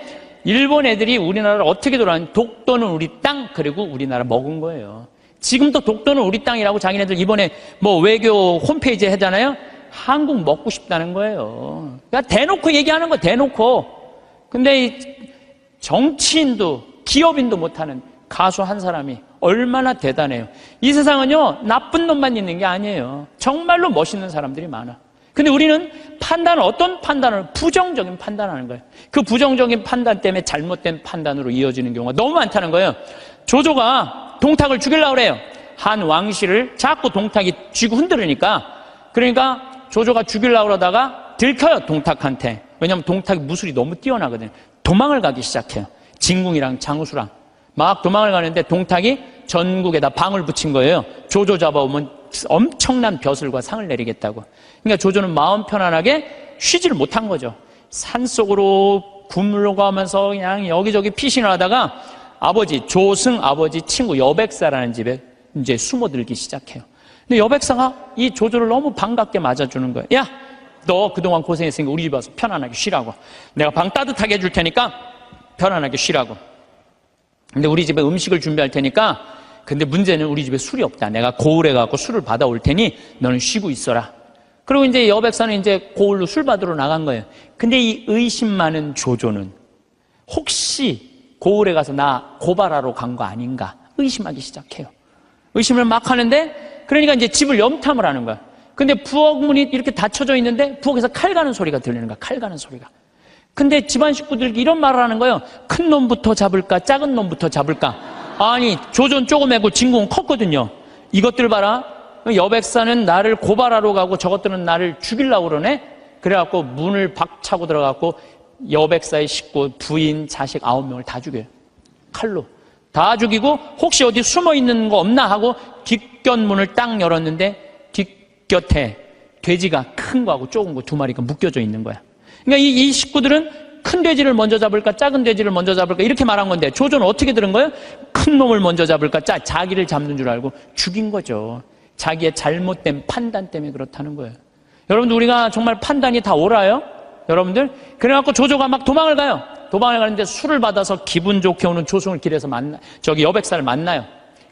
일본 애들이 우리나라를 어떻게 돌아왔는지 독도는 우리 땅 그리고 우리나라 먹은 거예요. 지금도 독도는 우리 땅이라고 자기네들 이번에 뭐 외교 홈페이지에 하잖아요. 한국 먹고 싶다는 거예요. 그러니까 대놓고 얘기하는 거 대놓고. 근데 이 정치인도 기업인도 못하는 가수 한 사람이 얼마나 대단해요. 이 세상은요 나쁜 놈만 있는 게 아니에요. 정말로 멋있는 사람들이 많아. 근데 우리는 어떤 판단을 부정적인 판단하는 거예요. 그 부정적인 판단 때문에 잘못된 판단으로 이어지는 경우가 너무 많다는 거예요. 조조가 동탁을 죽이려고 그래요. 한 왕실을 자꾸 동탁이 쥐고 흔들으니까 그러니까 조조가 죽이려고 그러다가 들켜요 동탁한테. 왜냐하면 동탁이 무술이 너무 뛰어나거든요. 도망을 가기 시작해요. 진궁이랑 장우수랑 막 도망을 가는데 동탁이 전국에다 방을 붙인 거예요. 조조 잡아오면 엄청난 벼슬과 상을 내리겠다고. 그러니까 조조는 마음 편안하게 쉬지를 못한 거죠. 산속으로 굶으려가면서 그냥 여기저기 피신을 하다가 조승 아버지 친구 여백사라는 집에 이제 숨어들기 시작해요. 근데 여백사가 이 조조를 너무 반갑게 맞아주는 거예요. 야, 너 그동안 고생했으니까 우리 집 와서 편안하게 쉬라고. 내가 방 따뜻하게 해줄 테니까 편안하게 쉬라고. 근데 우리 집에 음식을 준비할 테니까 근데 문제는 우리 집에 술이 없다. 내가 고을에 가고 술을 받아올 테니 너는 쉬고 있어라. 그리고 이제 여백사는 이제 고을로 술 받으러 나간 거예요. 근데 이 의심 많은 조조는 혹시 고을에 가서 나 고발하러 간 거 아닌가 의심하기 시작해요. 의심을 막 하는데 그러니까 이제 집을 염탐을 하는 거야. 근데 부엌 문이 이렇게 닫혀져 있는데 부엌에서 칼 가는 소리가 들리는 거야. 칼 가는 소리가. 근데 집안 식구들이 이런 말을 하는 거예요. 큰 놈부터 잡을까 작은 놈부터 잡을까. 아니 조조는 조그매고 진궁은 컸거든요. 이것들 봐라. 여백사는 나를 고발하러 가고 저것들은 나를 죽이려고 그러네. 그래갖고 문을 박차고 들어가고 여백사의 식구 부인 자식 9명을 다 죽여요. 칼로 다 죽이고 혹시 어디 숨어있는 거 없나 하고 뒷곁문을 딱 열었는데 곁에 돼지가 큰 거하고 작은 거 2마리가 묶여져 있는 거야. 그러니까 이 식구들은 큰 돼지를 먼저 잡을까 작은 돼지를 먼저 잡을까 이렇게 말한 건데 조조는 어떻게 들은 거예요? 큰 놈을 먼저 잡을까 자기를 잡는 줄 알고 죽인 거죠. 자기의 잘못된 판단 때문에 그렇다는 거예요. 여러분들 우리가 정말 판단이 다 옳아요? 여러분들? 그래갖고 조조가 막 도망을 가요. 도망을 가는데 술을 받아서 기분 좋게 오는 조승을 길에서 여백사를 만나요.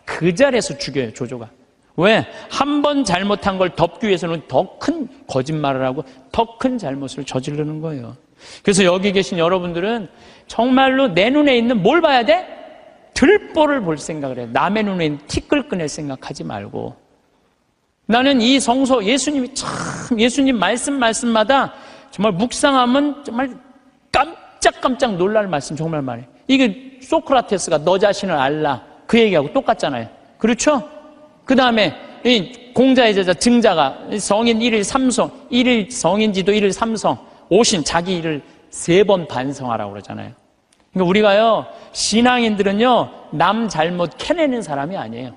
그 자리에서 죽여요, 조조가. 왜? 한 번 잘못한 걸 덮기 위해서는 더 큰 거짓말을 하고 더 큰 잘못을 저지르는 거예요. 그래서 여기 계신 여러분들은 정말로 내 눈에 있는 뭘 봐야 돼? 들보를 볼 생각을 해요. 남의 눈에 있는 티끌 꺼낼 생각하지 말고. 나는 이 성서 예수님이 참 예수님 말씀마다 정말 묵상하면 정말 깜짝깜짝 놀랄 말씀 정말 많아요. 이게 소크라테스가 너 자신을 알라 그 얘기하고 똑같잖아요. 그렇죠? 그 다음에 이 공자의 제자 증자가 성인 1일 3성 1일 성인지도 1일 3성 오신 자기 일을 3번 반성하라고 그러잖아요. 그러니까 우리가요 신앙인들은요 남 잘못 캐내는 사람이 아니에요.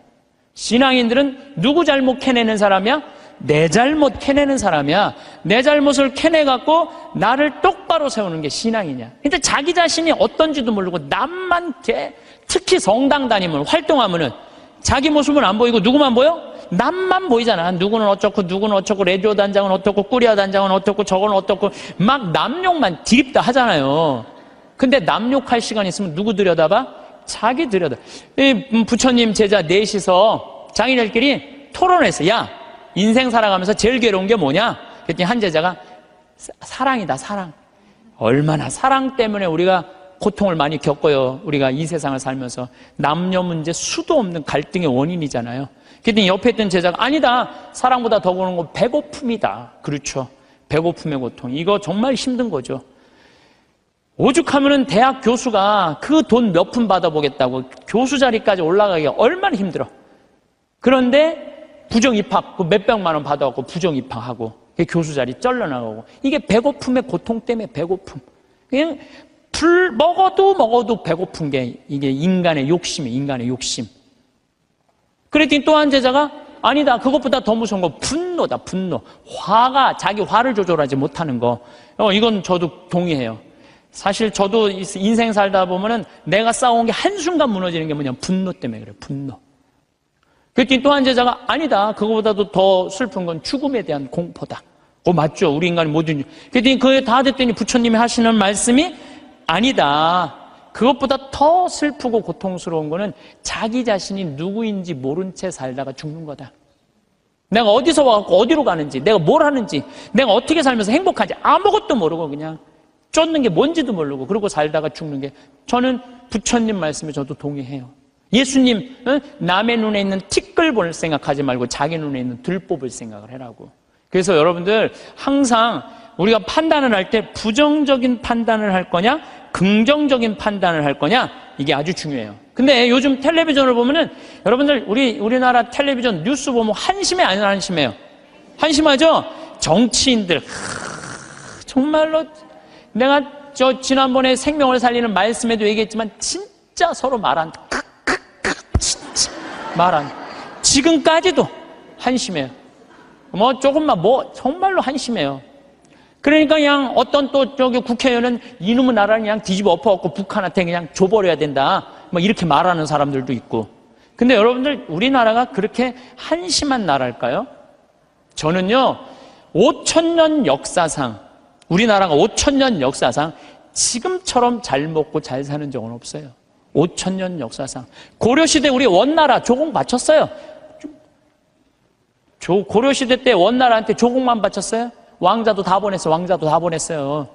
신앙인들은 누구 잘못 캐내는 사람이야? 내 잘못 캐내는 사람이야. 내 잘못을 캐내갖고 나를 똑바로 세우는 게 신앙이냐. 근데 자기 자신이 어떤지도 모르고 남만 특히 성당 다니면 활동하면은 자기 모습은 안 보이고 누구만 보여? 남만 보이잖아. 누구는 어쩌고 누구는 어쩌고 레디오 단장은 어떻고 꾸리아 단장은 어떻고 저건 어떻고 막 남욕만 디립다 하잖아요. 근데 남욕할 시간 있으면 누구 들여다봐? 자기 들여다. 부처님 제자 넷이서 장인들끼리 토론했어. 야 인생 살아가면서 제일 괴로운 게 뭐냐? 그랬더니 한 제자가 사랑이다 사랑. 얼마나 사랑 때문에 우리가 고통을 많이 겪어요. 우리가 이 세상을 살면서 남녀 문제 수도 없는 갈등의 원인이잖아요. 그랬더니 옆에 있던 제자가 아니다. 사랑보다 더 고는 건 배고픔이다. 그렇죠. 배고픔의 고통. 이거 정말 힘든 거죠. 오죽하면은 대학 교수가 그 돈 몇 푼 받아보겠다고 교수 자리까지 올라가기가 얼마나 힘들어. 그런데 부정 입학 그 몇백만 원 받아갖고 부정 입학하고 교수 자리 쩔러나가고 이게 배고픔의 고통 때문에 배고픔. 그냥 먹어도 배고픈 게 이게 인간의 욕심이에요. 인간의 욕심. 그랬더니 또 한 제자가 아니다. 그것보다 더 무서운 거 분노다. 분노. 화가 자기 화를 조절하지 못하는 거. 이건 저도 동의해요. 사실 저도 인생 살다 보면은 내가 싸운 게 한순간 무너지는 게 뭐냐면 분노 때문에 그래요. 분노. 그랬더니 또 한 제자가 아니다. 그거보다도 더 슬픈 건 죽음에 대한 공포다. 맞죠. 우리 인간이 모든. 그랬더니 그게 다 됐더니 부처님이 하시는 말씀이 아니다. 그것보다 더 슬프고 고통스러운 거는 자기 자신이 누구인지 모른 채 살다가 죽는 거다. 내가 어디서 와갖고 어디로 가는지, 내가 뭘 하는지, 내가 어떻게 살면서 행복한지 아무것도 모르고 그냥 쫓는 게 뭔지도 모르고 그러고 살다가 죽는 게 저는 부처님 말씀에 저도 동의해요. 예수님 남의 눈에 있는 티끌 볼 생각하지 말고 자기 눈에 있는 들뽑을 생각을 해라고. 그래서 여러분들 항상 우리가 판단을 할 때 부정적인 판단을 할 거냐 긍정적인 판단을 할 거냐 이게 아주 중요해요. 근데 요즘 텔레비전을 보면은 여러분들 우리나라 텔레비전 뉴스 보면 한심해 안 한심해요? 한심하죠? 정치인들 정말로 내가 지난번에 생명을 살리는 말씀에도 얘기했지만 진짜 서로 진짜 지금까지도 한심해요. 조금만 정말로 한심해요. 그러니까 그냥 어떤 또 국회의원은 이놈의 나라를 그냥 뒤집어 엎어갖고 북한한테 그냥 줘버려야 된다. 이렇게 말하는 사람들도 있고. 근데 여러분들 우리나라가 그렇게 한심한 나라일까요? 저는요 5,000년 역사상 우리나라가 5,000년 역사상 지금처럼 잘 먹고 잘 사는 적은 없어요. 5,000년 역사상. 고려시대 우리 원나라 조공 바쳤어요. 고려시대 때 원나라한테 조공만 바쳤어요? 왕자도 다 보냈어요.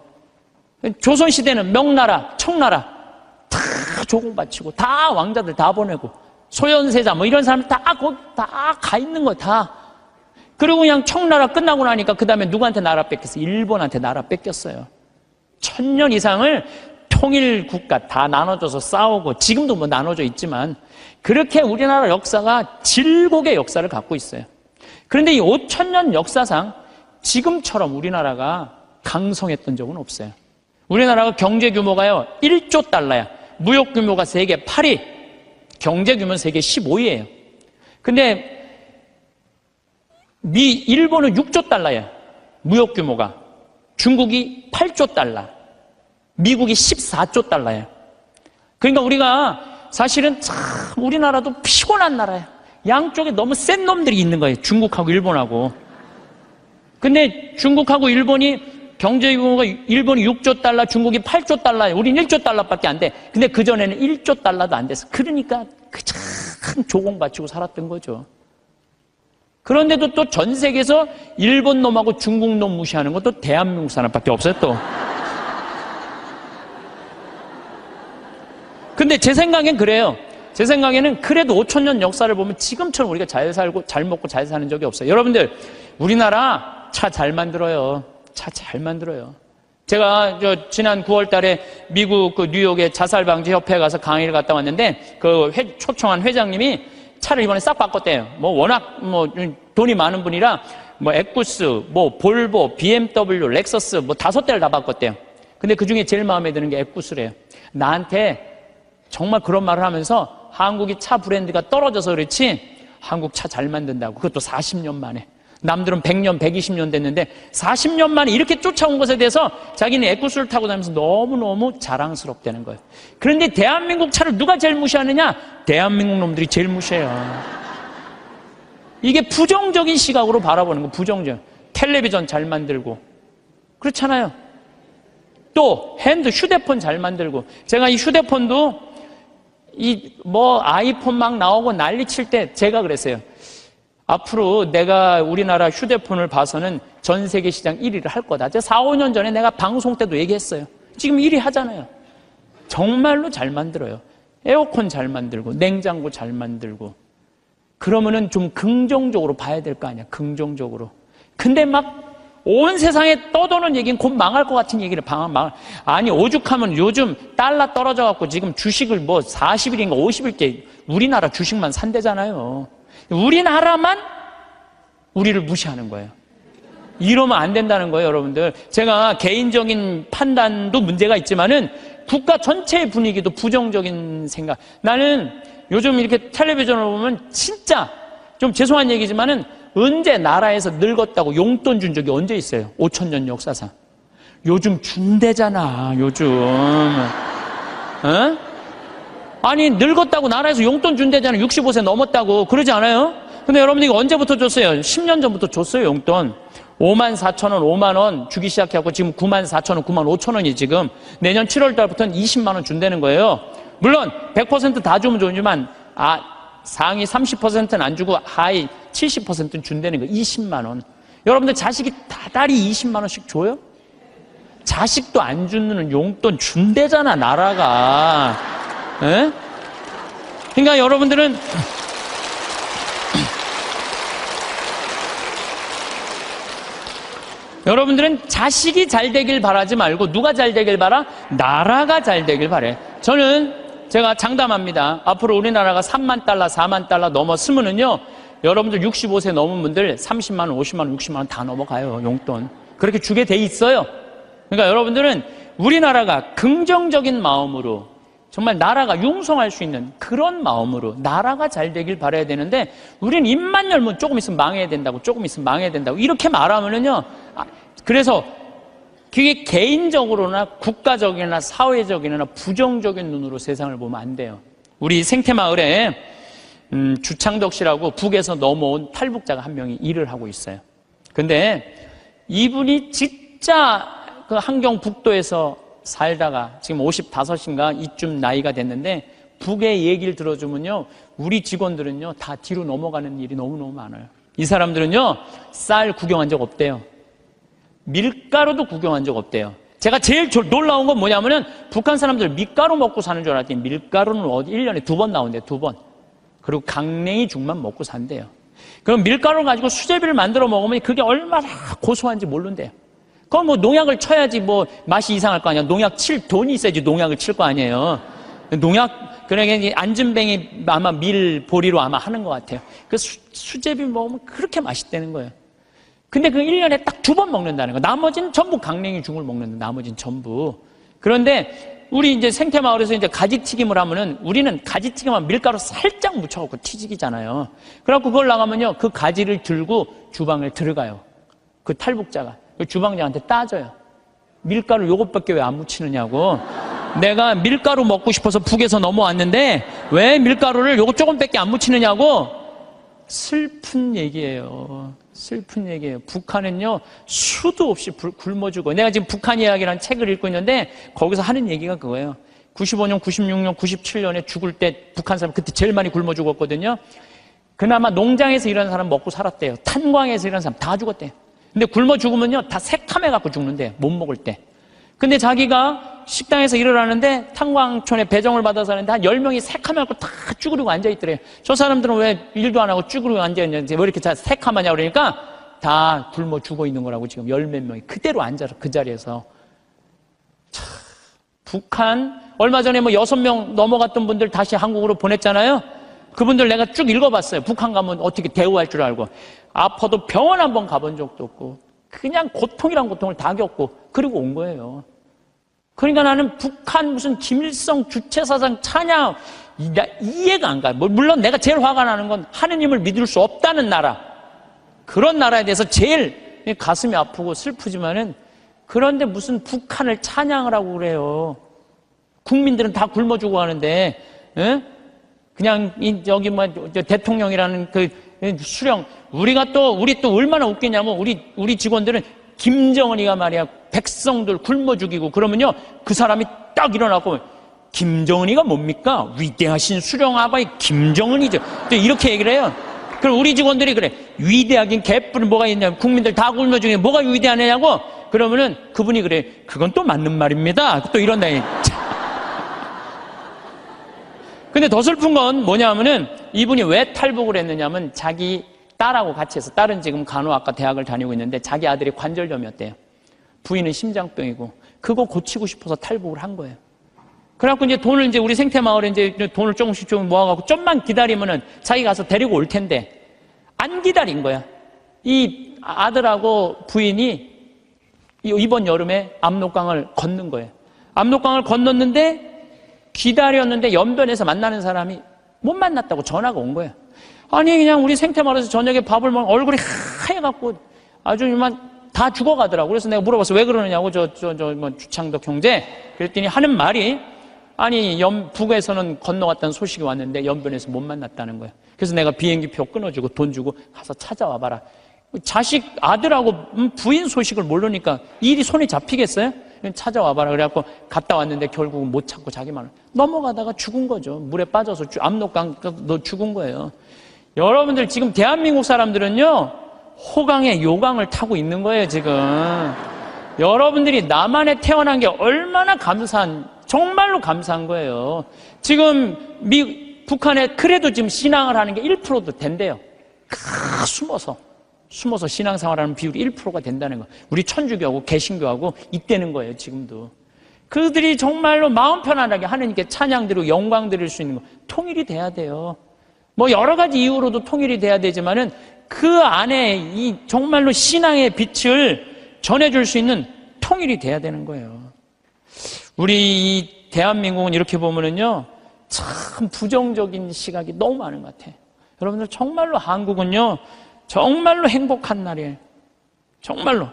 조선시대는 명나라, 청나라 다 조공 바치고 다 왕자들 다 보내고 소현세자 이런 사람 다 가 있는 거 다. 그리고 그냥 청나라 끝나고 나니까 그 다음에 누구한테 나라 뺏겼어요? 일본한테 나라 뺏겼어요. 1,000년 이상을 통일 국가 다 나눠줘서 싸우고 지금도 나눠져 있지만 그렇게 우리나라 역사가 질곡의 역사를 갖고 있어요. 그런데 이 5,000년 역사상 지금처럼 우리나라가 강성했던 적은 없어요. 우리나라가 경제 규모가요 1조 달러야. 무역 규모가 세계 8위, 경제 규모는 세계 15위예요. 근데 일본은 6조 달러야. 무역 규모가. 중국이 8조 달러, 미국이 14조 달러야. 그러니까 우리가 사실은 참 우리나라도 피곤한 나라야. 양쪽에 너무 센 놈들이 있는 거예요. 중국하고 일본하고. 근데 중국하고 일본이 경제 규모가 일본이 6조 달러, 중국이 8조 달러예요. 우린 1조 달러밖에 안 돼. 근데 그전에는 1조 달러도 안 됐어. 그러니까 참 조공 바치고 살았던 거죠. 그런데도 또 전 세계에서 일본 놈하고 중국 놈 무시하는 것도 대한민국 사람밖에 없어요, 또. 근데 제 생각엔 그래요. 제 생각에는 그래도 5천 년 역사를 보면 지금처럼 우리가 잘 살고 잘 먹고 잘 사는 적이 없어요. 여러분들, 우리나라 차 잘 만들어요. 차 잘 만들어요. 제가 지난 9월 달에 미국 그 뉴욕의 자살방지협회에 가서 강의를 갔다 왔는데 그 초청한 회장님이 차를 이번에 싹 바꿨대요. 뭐 워낙 뭐 돈이 많은 분이라 뭐 에쿠스, 뭐 볼보, BMW, 렉서스 뭐 5대를 다 바꿨대요. 근데 그 중에 제일 마음에 드는 게 에쿠스래요. 나한테 정말 그런 말을 하면서 한국이 차 브랜드가 떨어져서 그렇지 한국 차 잘 만든다고. 그것도 40년 만에. 남들은 100년, 120년 됐는데 40년 만에 이렇게 쫓아온 것에 대해서 자기는 에쿠스를 타고 다니면서 너무너무 자랑스럽다는 거예요. 그런데 대한민국 차를 누가 제일 무시하느냐? 대한민국 놈들이 제일 무시해요. 이게 부정적인 시각으로 바라보는 거, 부정적. 텔레비전 잘 만들고. 그렇잖아요. 또 휴대폰 잘 만들고. 제가 이 휴대폰도 아이폰 막 나오고 난리 칠 때 제가 그랬어요. 앞으로 내가 우리나라 휴대폰을 봐서는 전 세계 시장 1위를 할 거다. 제가 4, 5년 전에 내가 방송 때도 얘기했어요. 지금 1위 하잖아요. 정말로 잘 만들어요. 에어컨 잘 만들고, 냉장고 잘 만들고. 그러면은 좀 긍정적으로 봐야 될 거 아니야. 긍정적으로. 근데 막 온 세상에 떠도는 얘기는 곧 망할 것 같은 얘기를 아니 오죽하면 요즘 달러 떨어져갖고 지금 주식을 뭐 40일인가 50일째 우리나라 주식만 산대잖아요. 우리나라만 우리를 무시하는 거예요. 이러면 안 된다는 거예요, 여러분들. 제가 개인적인 판단도 문제가 있지만은 국가 전체의 분위기도 부정적인 생각. 나는 요즘 이렇게 텔레비전을 보면 진짜 좀 죄송한 얘기지만은 언제 나라에서 늙었다고 용돈 준 적이 언제 있어요? 5천 년 역사상. 요즘 준대잖아, 요즘. 어? 아니, 늙었다고 나라에서 용돈 준대잖아. 65세 넘었다고. 그러지 않아요? 근데 여러분들 이거 언제부터 줬어요? 10년 전부터 줬어요, 용돈. 5만 4천 원, 5만 원 주기 시작해갖고 지금 9만 4천 원, 9만 5천 원이 지금 내년 7월 달부터는 20만 원 준다는 거예요. 물론 100% 다 주면 좋지만 상위 30%는 안 주고 하위 70%는 준다는 거. 20만 원. 여러분들 자식이 다달이 20만 원씩 줘요? 자식도 안 주는 용돈 준대잖아, 나라가. 에? 그러니까 여러분들은 자식이 잘 되길 바라지 말고 누가 잘 되길 바라? 나라가 잘 되길 바래. 제가 장담합니다. 앞으로 우리나라가 3만 달러, 4만 달러 넘었으면은요, 여러분들 65세 넘은 분들 30만 원, 50만 원, 60만 원 다 넘어가요, 용돈. 그렇게 주게 돼 있어요. 그러니까 여러분들은 우리나라가 긍정적인 마음으로 정말 나라가 융성할 수 있는 그런 마음으로 나라가 잘 되길 바라야 되는데 우리는 입만 열면 조금 있으면 망해야 된다고, 조금 있으면 망해야 된다고 이렇게 말하면은요, 그래서 그게 개인적으로나 국가적이나 사회적이나 부정적인 눈으로 세상을 보면 안 돼요. 우리 생태마을에 주창덕 씨라고 북에서 넘어온 탈북자가 한 명이 일을 하고 있어요. 근데 이분이 진짜 그 함경북도에서 살다가 지금 55인가 이쯤 나이가 됐는데 북의 얘기를 들어주면요, 우리 직원들은요 다 뒤로 넘어가는 일이 너무너무 많아요. 이 사람들은요 쌀 구경한 적 없대요. 밀가루도 구경한 적 없대요. 제가 제일 놀라운 건 뭐냐면은 북한 사람들 밀가루 먹고 사는 줄 알았더니 밀가루는 1년에 2번 나온대요. 2번. 그리고 강냉이 죽만 먹고 산대요. 그럼 밀가루를 가지고 수제비를 만들어 먹으면 그게 얼마나 고소한지 모른대요. 그럼 뭐 농약을 쳐야지 뭐 맛이 이상할 거 아니야. 농약 칠 돈이 있어야지 농약을 칠 거 아니에요. 그러니까 안전뱅이 아마 밀보리로 아마 하는 것 같아요. 그 수제비 먹으면 그렇게 맛있다는 거예요. 근데 그 1년에 딱 2번 먹는다는 거. 나머지는 전부 강냉이 죽을 먹는다. 나머지는 전부. 그런데 우리 이제 생태마을에서 이제 가지튀김을 하면은 우리는 가지튀김만 밀가루 살짝 묻혀갖고 튀기잖아요. 그래갖고 그걸 나가면요, 그 가지를 들고 주방에 들어가요. 그 탈북자가. 그 주방장한테 따져요. 밀가루 요것밖에 왜 안 묻히느냐고. 내가 밀가루 먹고 싶어서 북에서 넘어왔는데 왜 밀가루를 요것 조금밖에 안 묻히느냐고. 슬픈 얘기예요. 슬픈 얘기예요. 북한은요, 수도 없이 굶어 죽어요. 내가 지금 북한 이야기라는 책을 읽고 있는데 거기서 하는 얘기가 그거예요. 95년, 96년, 97년에 죽을 때 북한 사람 그때 제일 많이 굶어 죽었거든요. 그나마 농장에서 일하는 사람 먹고 살았대요. 탄광에서 일하는 사람 다 죽었대요. 근데 굶어 죽으면요, 다 새카매 갖고 죽는데 못 먹을 때. 근데 자기가 식당에서 일을 하는데 탄광촌에 배정을 받아서 하는데 한 10명이 새카매 갖고 다 쭈그리고 앉아있더래요. 저 사람들은 왜 일도 안 하고 쭈그리고 앉아있는지 왜 이렇게 새카마냐 그러니까 다 굶어 죽어 있는 거라고. 지금 10몇 명이 그대로 앉아서 그 자리에서. 참, 북한 얼마 전에 뭐 6명 넘어갔던 분들 다시 한국으로 보냈잖아요. 그분들 내가 쭉 읽어봤어요. 북한 가면 어떻게 대우할 줄 알고. 아파도 병원 한번 가본 적도 없고 그냥 고통이란 고통을 다 겪고 그리고 온 거예요. 그러니까 나는 북한 무슨 김일성 주체사상 찬양 이해가 안 가요. 물론 내가 제일 화가 나는 건 하느님을 믿을 수 없다는 나라, 그런 나라에 대해서 제일 가슴이 아프고 슬프지만은, 그런데 무슨 북한을 찬양을 하고 그래요. 국민들은 다 굶어 죽어 하는데, 에? 그냥 여기 뭐 대통령이라는 그 수령, 우리 또 얼마나 웃기냐면 우리 직원들은 김정은이가 말이야 백성들 굶어 죽이고 그러면요 그 사람이 딱 일어나고 김정은이가 뭡니까? 위대하신 수령아바의 김정은이죠. 또 이렇게 얘기를 해요. 그럼 우리 직원들이 그래, 위대하긴 개뿔은 뭐가 있냐면 국민들 다 굶어 죽이고 뭐가 위대하냐고. 그러면은 그분이 그래, 그건 또 맞는 말입니다. 또 이런다. 근데 더 슬픈 건 뭐냐면은 이분이 왜 탈북을 했느냐면 자기 딸하고 같이 해서, 딸은 지금 간호학과 대학을 다니고 있는데 자기 아들이 관절염이었대요. 부인은 심장병이고 그거 고치고 싶어서 탈북을 한 거예요. 그래갖고 이제 돈을 이제 우리 생태마을에 이제 돈을 조금씩 모아갖고 좀만 기다리면은 자기 가서 데리고 올 텐데 안 기다린 거야. 이 아들하고 부인이 이번 여름에 압록강을 건넌 거예요. 압록강을 건넜는데 기다렸는데 연변에서 만나는 사람이 못 만났다고 전화가 온 거예요. 아니 그냥 우리 생태마을에서 저녁에 밥을 먹으면 얼굴이 하얘갖고 아주 이만 다 죽어가더라고. 그래서 내가 물어봤어. 왜 그러느냐고. 뭐 주창덕 형제. 그랬더니 하는 말이, 아니 북에서는 건너갔다는 소식이 왔는데 연변에서 못 만났다는 거야. 그래서 내가 비행기표 끊어주고 돈 주고 가서 찾아와 봐라. 자식 아들하고 부인 소식을 모르니까 일이 손에 잡히겠어요? 찾아와 봐라. 그래갖고 갔다 왔는데 결국은 못 찾고 자기만 넘어가다가 죽은 거죠. 물에 빠져서 압록강 너 죽은 거예요. 여러분들 지금 대한민국 사람들은요 호강에 요강을 타고 있는 거예요. 지금 여러분들이 남한에 태어난 게 얼마나 정말로 감사한 거예요. 지금 북한에 그래도 지금 신앙을 하는 게 1%도 된대요. 숨어서 신앙생활하는 비율이 1%가 된다는 거. 우리 천주교하고 개신교하고 있다는 거예요. 지금도 그들이 정말로 마음 편안하게 하느님께 찬양 드리고 영광 드릴 수 있는 거, 통일이 돼야 돼요. 뭐 여러 가지 이유로도 통일이 돼야 되지만은 그 안에 이 정말로 신앙의 빛을 전해줄 수 있는 통일이 돼야 되는 거예요. 우리 이 대한민국은 이렇게 보면은요 참 부정적인 시각이 너무 많은 것 같아요. 여러분들 정말로 한국은요 정말로 행복한 나라예요. 정말로.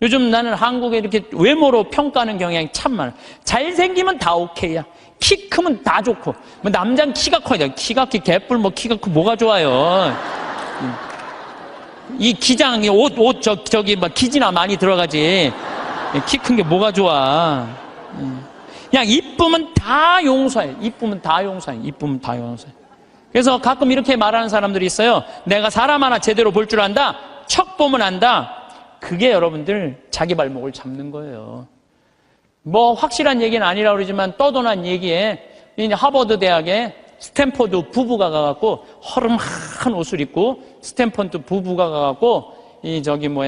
요즘 나는 한국에 이렇게 외모로 평가하는 경향이 참 많아. 잘생기면 다 오케이야. 키 크면 다 좋고. 뭐 남자는 키가 커야 돼. 키가 개뿔 뭐 키가 크 뭐가 좋아요. 이 기장이 저기 뭐 기지나 많이 들어가지. 키 큰 게 뭐가 좋아. 그냥 이쁘면 다 용서해. 이쁘면 다 용서해. 이쁘면 다 용서해. 그래서 가끔 이렇게 말하는 사람들이 있어요. 내가 사람 하나 제대로 볼 줄 안다. 척 보면 안다. 그게 여러분들 자기 발목을 잡는 거예요. 뭐 확실한 얘기는 아니라고 그러지만 떠도난 얘기에 이제 하버드 대학에 스탠포드 부부가 가갖고 허름한 옷을 입고 스탠포드 부부가 가갖고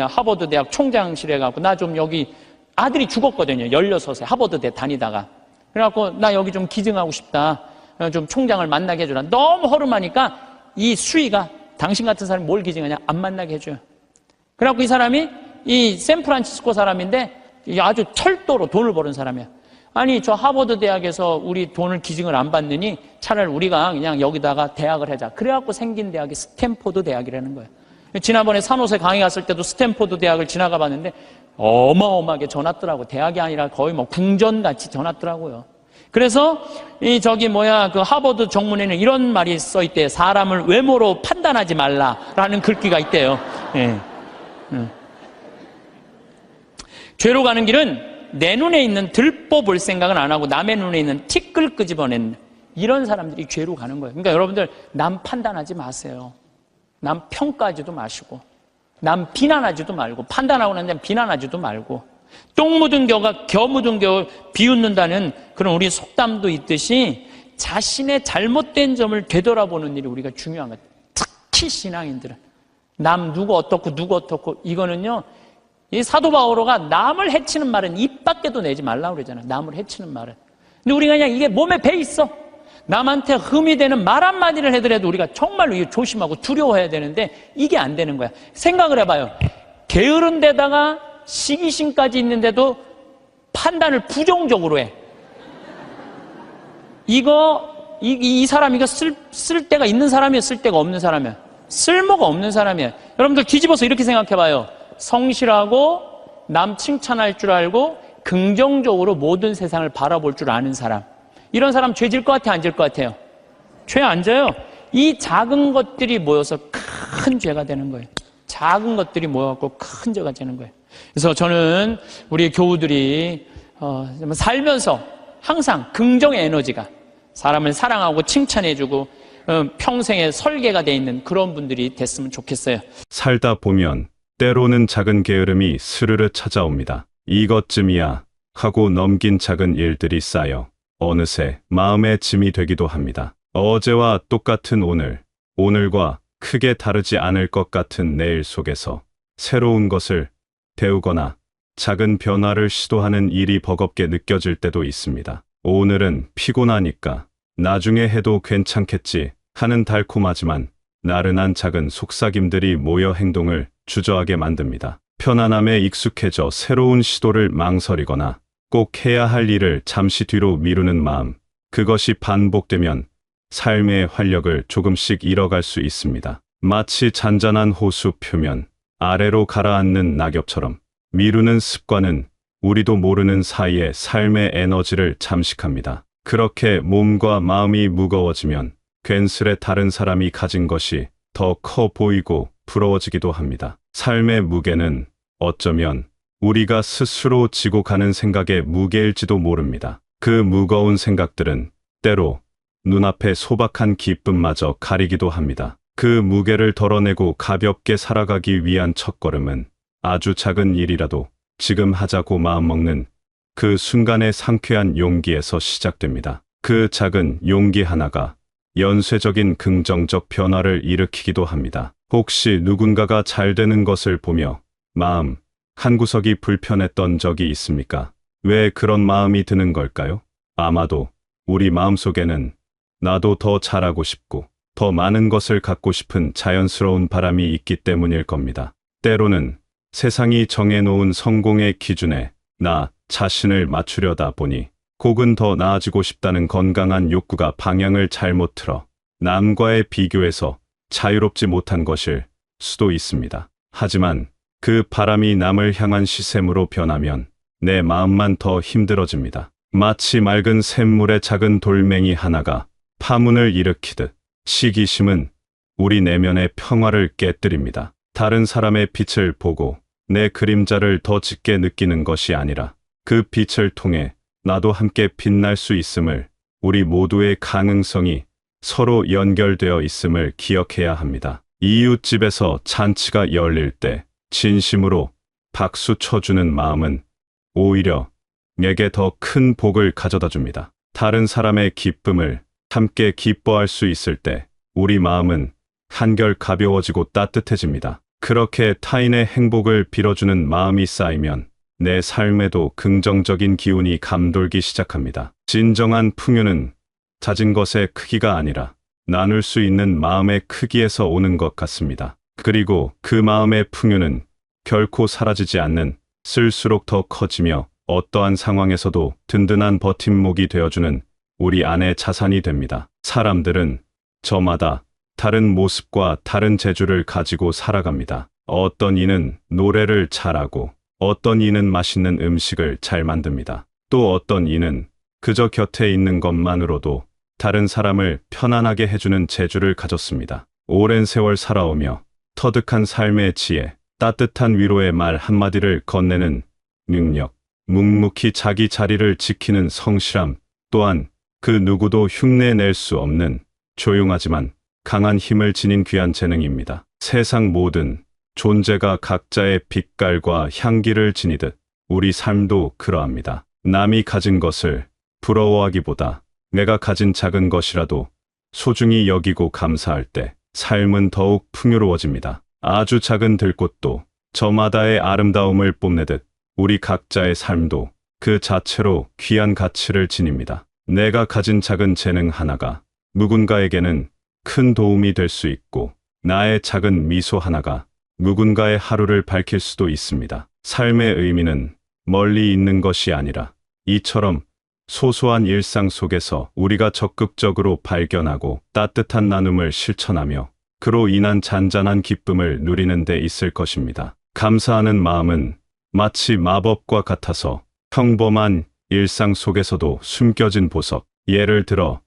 하버드 대학 총장실에 가갖고 나 좀 여기 아들이 죽었거든요. 16세 하버드대 다니다가. 그래갖고 나 여기 좀 기증하고 싶다. 좀 총장을 만나게 해주라. 너무 허름하니까 이 수위가 당신 같은 사람이 뭘 기증하냐? 안 만나게 해줘요. 그래갖고 이 사람이 이 샌프란시스코 사람인데 아주 철도로 돈을 버는 사람이야. 아니 저 하버드 대학에서 우리 돈을 기증을 안 받느니 차라리 우리가 그냥 여기다가 대학을 하자. 그래갖고 생긴 대학이 스탠포드 대학이라는 거예요. 지난번에 산호세 강의 갔을 때도 스탠포드 대학을 지나가 봤는데 어마어마하게 전화더라고. 대학이 아니라 거의 뭐 궁전같이 전화더라고요. 그래서 그 하버드 정문에는 이런 말이 써 있대요. 사람을 외모로 판단하지 말라라는 글귀가 있대요. 예. 죄로 가는 길은 내 눈에 있는 들보 볼 생각은 안 하고 남의 눈에 있는 티끌 끄집어내는 이런 사람들이 죄로 가는 거예요. 그러니까 여러분들 남 판단하지 마세요. 남 평가하지도 마시고 남 비난하지도 말고 판단하고 난 다음에 비난하지도 말고 똥 묻은 겨 묻은 겨 비웃는다는 그런 우리 속담도 있듯이 자신의 잘못된 점을 되돌아보는 일이 우리가 중요한 거예요. 특히 신앙인들은 남 누구 어떻고 이거는요, 이 사도 바오로가 남을 해치는 말은 입 밖에도 내지 말라고 그러잖아요. 남을 해치는 말은. 근데 우리가 그냥 이게 몸에 배 있어. 남한테 흠이 되는 말 한마디를 해더라도 우리가 정말로 이거 조심하고 두려워해야 되는데 이게 안 되는 거야. 생각을 해봐요. 게으른 데다가 시기심까지 있는데도 판단을 부정적으로 해. 이 사람 이거 쓸 데가 있는 사람이야, 쓸 데가 없는 사람이야? 쓸모가 없는 사람이야. 여러분들 뒤집어서 이렇게 생각해봐요. 성실하고 남 칭찬할 줄 알고 긍정적으로 모든 세상을 바라볼 줄 아는 사람. 이런 사람 죄 질 것 같아, 안 질 것 같아요? 죄 안 져요. 이 작은 것들이 모여서 큰 죄가 되는 거예요. 작은 것들이 모여갖고 큰 죄가 되는 거예요. 그래서 저는 우리 교우들이 살면서 항상 긍정의 에너지가 사람을 사랑하고 칭찬해주고 평생의 설계가 돼 있는 그런 분들이 됐으면 좋겠어요. 살다 보면 때로는 작은 게으름이 스르르 찾아옵니다. 이것쯤이야 하고 넘긴 작은 일들이 쌓여 어느새 마음의 짐이 되기도 합니다. 어제와 똑같은 오늘, 오늘과 크게 다르지 않을 것 같은 내일 속에서 새로운 것을 배우거나 작은 변화를 시도하는 일이 버겁게 느껴질 때도 있습니다. 오늘은 피곤하니까 나중에 해도 괜찮겠지 하는 달콤하지만 나른한 작은 속삭임들이 모여 행동을 주저하게 만듭니다. 편안함에 익숙해져 새로운 시도를 망설이거나 꼭 해야 할 일을 잠시 뒤로 미루는 마음, 그것이 반복되면 삶의 활력을 조금씩 잃어갈 수 있습니다. 마치 잔잔한 호수 표면 아래로 가라앉는 낙엽처럼 미루는 습관은 우리도 모르는 사이에 삶의 에너지를 잠식합니다. 그렇게 몸과 마음이 무거워지면 괜스레 다른 사람이 가진 것이 더 커 보이고 부러워지기도 합니다. 삶의 무게는 어쩌면 우리가 스스로 지고 가는 생각의 무게일지도 모릅니다. 그 무거운 생각들은 때로 눈앞에 소박한 기쁨마저 가리기도 합니다. 그 무게를 덜어내고 가볍게 살아가기 위한 첫걸음은 아주 작은 일이라도 지금 하자고 마음먹는 그 순간의 상쾌한 용기에서 시작됩니다. 그 작은 용기 하나가 연쇄적인 긍정적 변화를 일으키기도 합니다. 혹시 누군가가 잘 되는 것을 보며 마음 한구석이 불편했던 적이 있습니까? 왜 그런 마음이 드는 걸까요? 아마도 우리 마음속에는 나도 더 잘하고 싶고 더 많은 것을 갖고 싶은 자연스러운 바람이 있기 때문일 겁니다. 때로는 세상이 정해놓은 성공의 기준에 나 자신을 맞추려다 보니 혹은 더 나아지고 싶다는 건강한 욕구가 방향을 잘못 틀어 남과의 비교에서 자유롭지 못한 것일 수도 있습니다. 하지만 그 바람이 남을 향한 시샘으로 변하면 내 마음만 더 힘들어집니다. 마치 맑은 샘물에 작은 돌멩이 하나가 파문을 일으키듯 시기심은 우리 내면의 평화를 깨뜨립니다. 다른 사람의 빛을 보고 내 그림자를 더 짙게 느끼는 것이 아니라 그 빛을 통해 나도 함께 빛날 수 있음을, 우리 모두의 가능성이 서로 연결되어 있음을 기억해야 합니다. 이웃집에서 잔치가 열릴 때 진심으로 박수 쳐주는 마음은 오히려 내게 더 큰 복을 가져다 줍니다. 다른 사람의 기쁨을 함께 기뻐할 수 있을 때 우리 마음은 한결 가벼워지고 따뜻해집니다. 그렇게 타인의 행복을 빌어주는 마음이 쌓이면 내 삶에도 긍정적인 기운이 감돌기 시작합니다. 진정한 풍요는 잦은 것의 크기가 아니라 나눌 수 있는 마음의 크기에서 오는 것 같습니다. 그리고 그 마음의 풍요는 결코 사라지지 않는, 쓸수록 더 커지며 어떠한 상황에서도 든든한 버팀목이 되어주는 우리 안의 자산이 됩니다. 사람들은 저마다 다른 모습과 다른 재주를 가지고 살아갑니다. 어떤 이는 노래를 잘하고 어떤 이는 맛있는 음식을 잘 만듭니다. 또 어떤 이는 그저 곁에 있는 것만으로도 다른 사람을 편안하게 해주는 재주를 가졌습니다. 오랜 세월 살아오며 터득한 삶의 지혜, 따뜻한 위로의 말 한마디를 건네는 능력, 묵묵히 자기 자리를 지키는 성실함, 또한 그 누구도 흉내낼 수 없는 조용하지만 강한 힘을 지닌 귀한 재능입니다. 세상 모든 존재가 각자의 빛깔과 향기를 지니듯 우리 삶도 그러합니다. 남이 가진 것을 부러워하기보다 내가 가진 작은 것이라도 소중히 여기고 감사할 때 삶은 더욱 풍요로워집니다. 아주 작은 들꽃도 저마다의 아름다움을 뽐내듯 우리 각자의 삶도 그 자체로 귀한 가치를 지닙니다. 내가 가진 작은 재능 하나가 누군가에게는 큰 도움이 될 수 있고 나의 작은 미소 하나가 누군가의 하루를 밝힐 수도 있습니다. 삶의 의미는 멀리 있는 것이 아니라 이처럼 소소한 일상 속에서 우리가 적극적으로 발견하고 따뜻한 나눔을 실천하며 그로 인한 잔잔한 기쁨을 누리는 데 있을 것입니다. 감사하는 마음은 마치 마법과 같아서 평범한 일상 속에서도 숨겨진 보석, 예를 들어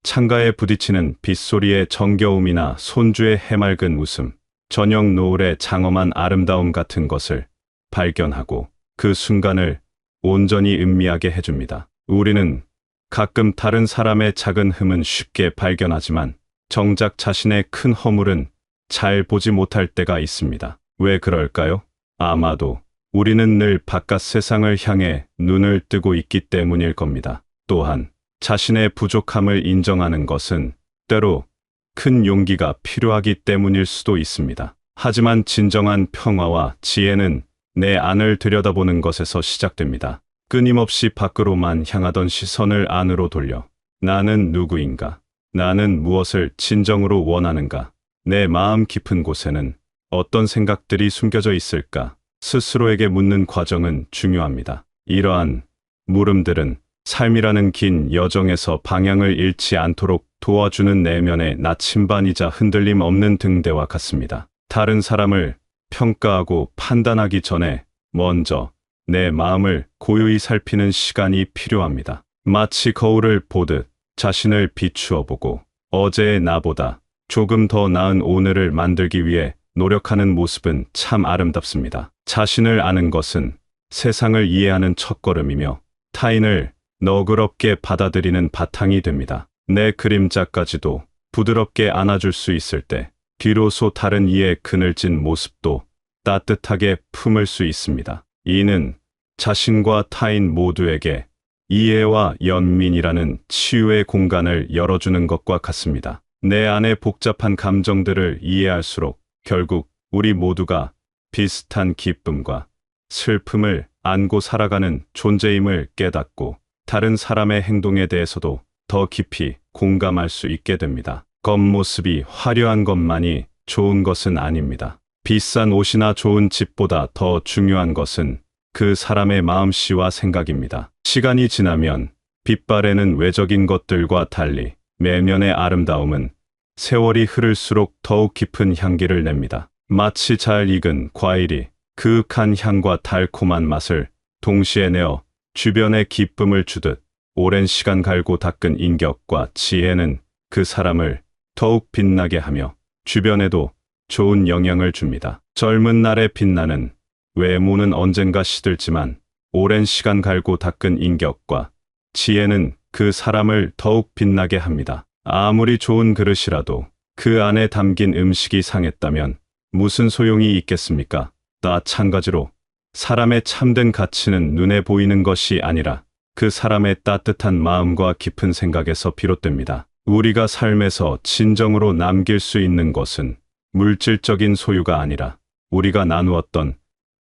창가에 부딪히는 빗소리의 정겨움이나 손주의 해맑은 웃음, 저녁 노을의 장엄한 아름다움 같은 것을 발견하고 그 순간을 온전히 음미하게 해줍니다. 우리는 가끔 다른 사람의 작은 흠은 쉽게 발견하지만 정작 자신의 큰 허물은 잘 보지 못할 때가 있습니다. 왜 그럴까요? 아마도 우리는 늘 바깥 세상을 향해 눈을 뜨고 있기 때문일 겁니다. 또한 자신의 부족함을 인정하는 것은 때로 큰 용기가 필요하기 때문일 수도 있습니다. 하지만 진정한 평화와 지혜는 내 안을 들여다보는 것에서 시작됩니다. 끊임없이 밖으로만 향하던 시선을 안으로 돌려 나는 누구인가? 나는 무엇을 진정으로 원하는가? 내 마음 깊은 곳에는 어떤 생각들이 숨겨져 있을까? 스스로에게 묻는 과정은 중요합니다. 이러한 물음들은 삶이라는 긴 여정에서 방향을 잃지 않도록 도와주는 내면의 나침반이자 흔들림 없는 등대와 같습니다. 다른 사람을 평가하고 판단하기 전에 먼저 내 마음을 고요히 살피는 시간이 필요합니다. 마치 거울을 보듯 자신을 비추어 보고 어제의 나보다 조금 더 나은 오늘을 만들기 위해 노력하는 모습은 참 아름답습니다. 자신을 아는 것은 세상을 이해하는 첫걸음이며 타인을 너그럽게 받아들이는 바탕이 됩니다. 내 그림자까지도 부드럽게 안아줄 수 있을 때 비로소 다른 이의 그늘진 모습도 따뜻하게 품을 수 있습니다. 이는 자신과 타인 모두에게 이해와 연민이라는 치유의 공간을 열어주는 것과 같습니다. 내 안의 복잡한 감정들을 이해할수록 결국 우리 모두가 비슷한 기쁨과 슬픔을 안고 살아가는 존재임을 깨닫고 다른 사람의 행동에 대해서도 더 깊이 공감할 수 있게 됩니다. 겉모습이 화려한 것만이 좋은 것은 아닙니다. 비싼 옷이나 좋은 집보다 더 중요한 것은 그 사람의 마음씨와 생각입니다. 시간이 지나면 빛발에는 외적인 것들과 달리 내면의 아름다움은 세월이 흐를수록 더욱 깊은 향기를 냅니다. 마치 잘 익은 과일이 그윽한 향과 달콤한 맛을 동시에 내어 주변에 기쁨을 주듯 오랜 시간 갈고 닦은 인격과 지혜는 그 사람을 더욱 빛나게 하며 주변에도 좋은 영향을 줍니다. 젊은 날에 빛나는 외모는 언젠가 시들지만 오랜 시간 갈고 닦은 인격과 지혜는 그 사람을 더욱 빛나게 합니다. 아무리 좋은 그릇이라도 그 안에 담긴 음식이 상했다면 무슨 소용이 있겠습니까? 마찬가지로 사람의 참된 가치는 눈에 보이는 것이 아니라 그 사람의 따뜻한 마음과 깊은 생각에서 비롯됩니다. 우리가 삶에서 진정으로 남길 수 있는 것은 물질적인 소유가 아니라 우리가 나누었던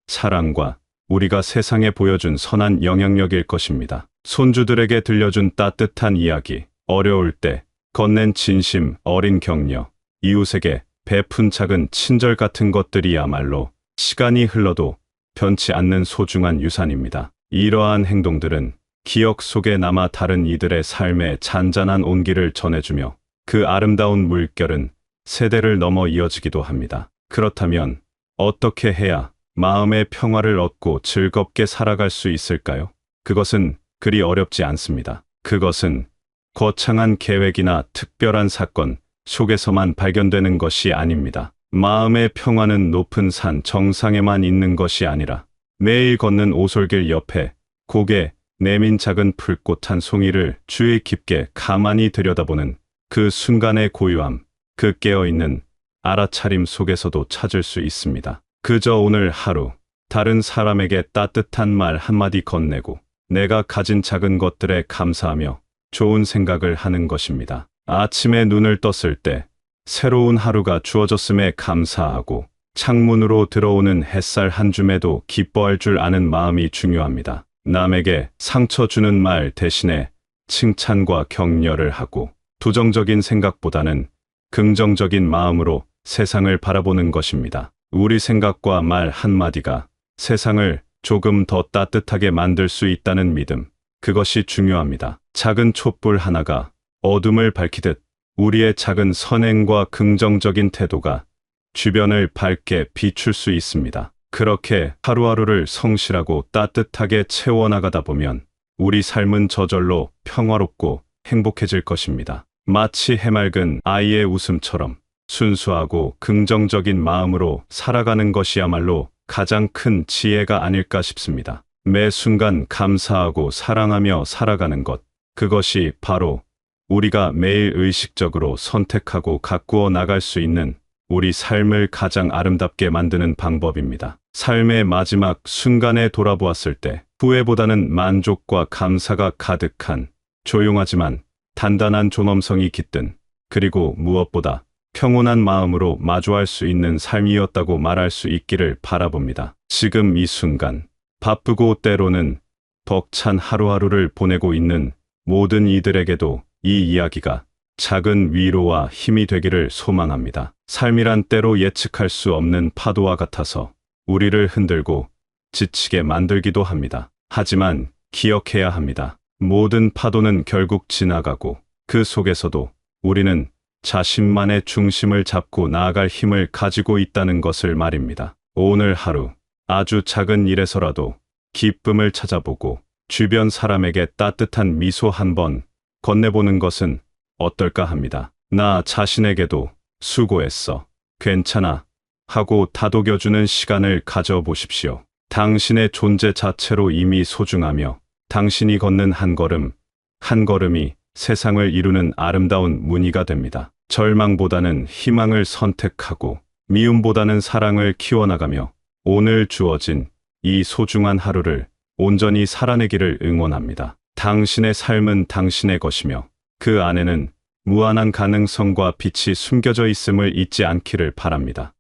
사랑과 우리가 세상에 보여준 선한 영향력일 것입니다. 손주들에게 들려준 따뜻한 이야기, 어려울 때 건넨 진심, 어린 격려, 이웃에게 베푼 작은 친절 같은 것들이야말로 시간이 흘러도 변치 않는 소중한 유산입니다. 이러한 행동들은 기억 속에 남아 다른 이들의 삶에 잔잔한 온기를 전해주며 그 아름다운 물결은 세대를 넘어 이어지기도 합니다. 그렇다면 어떻게 해야 마음의 평화를 얻고 즐겁게 살아갈 수 있을까요? 그것은 그리 어렵지 않습니다. 그것은 거창한 계획이나 특별한 사건 속에서만 발견되는 것이 아닙니다. 마음의 평화는 높은 산 정상에만 있는 것이 아니라 매일 걷는 오솔길 옆에 고개 내민 작은 풀꽃 한 송이를 주의 깊게 가만히 들여다보는 그 순간의 고요함, 그 깨어있는 알아차림 속에서도 찾을 수 있습니다. 그저 오늘 하루 다른 사람에게 따뜻한 말 한마디 건네고 내가 가진 작은 것들에 감사하며 좋은 생각을 하는 것입니다. 아침에 눈을 떴을 때 새로운 하루가 주어졌음에 감사하고 창문으로 들어오는 햇살 한 줌에도 기뻐할 줄 아는 마음이 중요합니다. 남에게 상처 주는 말 대신에 칭찬과 격려를 하고 부정적인 생각보다는 긍정적인 마음으로 세상을 바라보는 것입니다. 우리 생각과 말 한마디가 세상을 조금 더 따뜻하게 만들 수 있다는 믿음, 그것이 중요합니다. 작은 촛불 하나가 어둠을 밝히듯 우리의 작은 선행과 긍정적인 태도가 주변을 밝게 비출 수 있습니다. 그렇게 하루하루를 성실하고 따뜻하게 채워나가다 보면 우리 삶은 저절로 평화롭고 행복해질 것입니다. 마치 해맑은 아이의 웃음처럼 순수하고 긍정적인 마음으로 살아가는 것이야말로 가장 큰 지혜가 아닐까 싶습니다. 매 순간 감사하고 사랑하며 살아가는 것, 그것이 바로 우리가 매일 의식적으로 선택하고 가꾸어 나갈 수 있는 우리 삶을 가장 아름답게 만드는 방법입니다. 삶의 마지막 순간에 돌아보았을 때 후회보다는 만족과 감사가 가득한 조용하지만 단단한 존엄성이 깃든, 그리고 무엇보다 평온한 마음으로 마주할 수 있는 삶이었다고 말할 수 있기를 바라봅니다. 지금 이 순간 바쁘고 때로는 벅찬 하루하루를 보내고 있는 모든 이들에게도 이 이야기가 작은 위로와 힘이 되기를 소망합니다. 삶이란 때로 예측할 수 없는 파도와 같아서 우리를 흔들고 지치게 만들기도 합니다. 하지만 기억해야 합니다. 모든 파도는 결국 지나가고 그 속에서도 우리는 자신만의 중심을 잡고 나아갈 힘을 가지고 있다는 것을 말입니다. 오늘 하루 아주 작은 일에서라도 기쁨을 찾아보고 주변 사람에게 따뜻한 미소 한번 건네보는 것은 어떨까 합니다. 나 자신에게도 수고했어, 괜찮아 하고 다독여주는 시간을 가져보십시오. 당신의 존재 자체로 이미 소중하며 당신이 걷는 한 걸음, 한 걸음이 세상을 이루는 아름다운 무늬가 됩니다. 절망보다는 희망을 선택하고 미움보다는 사랑을 키워나가며 오늘 주어진 이 소중한 하루를 온전히 살아내기를 응원합니다. 당신의 삶은 당신의 것이며 그 안에는 무한한 가능성과 빛이 숨겨져 있음을 잊지 않기를 바랍니다.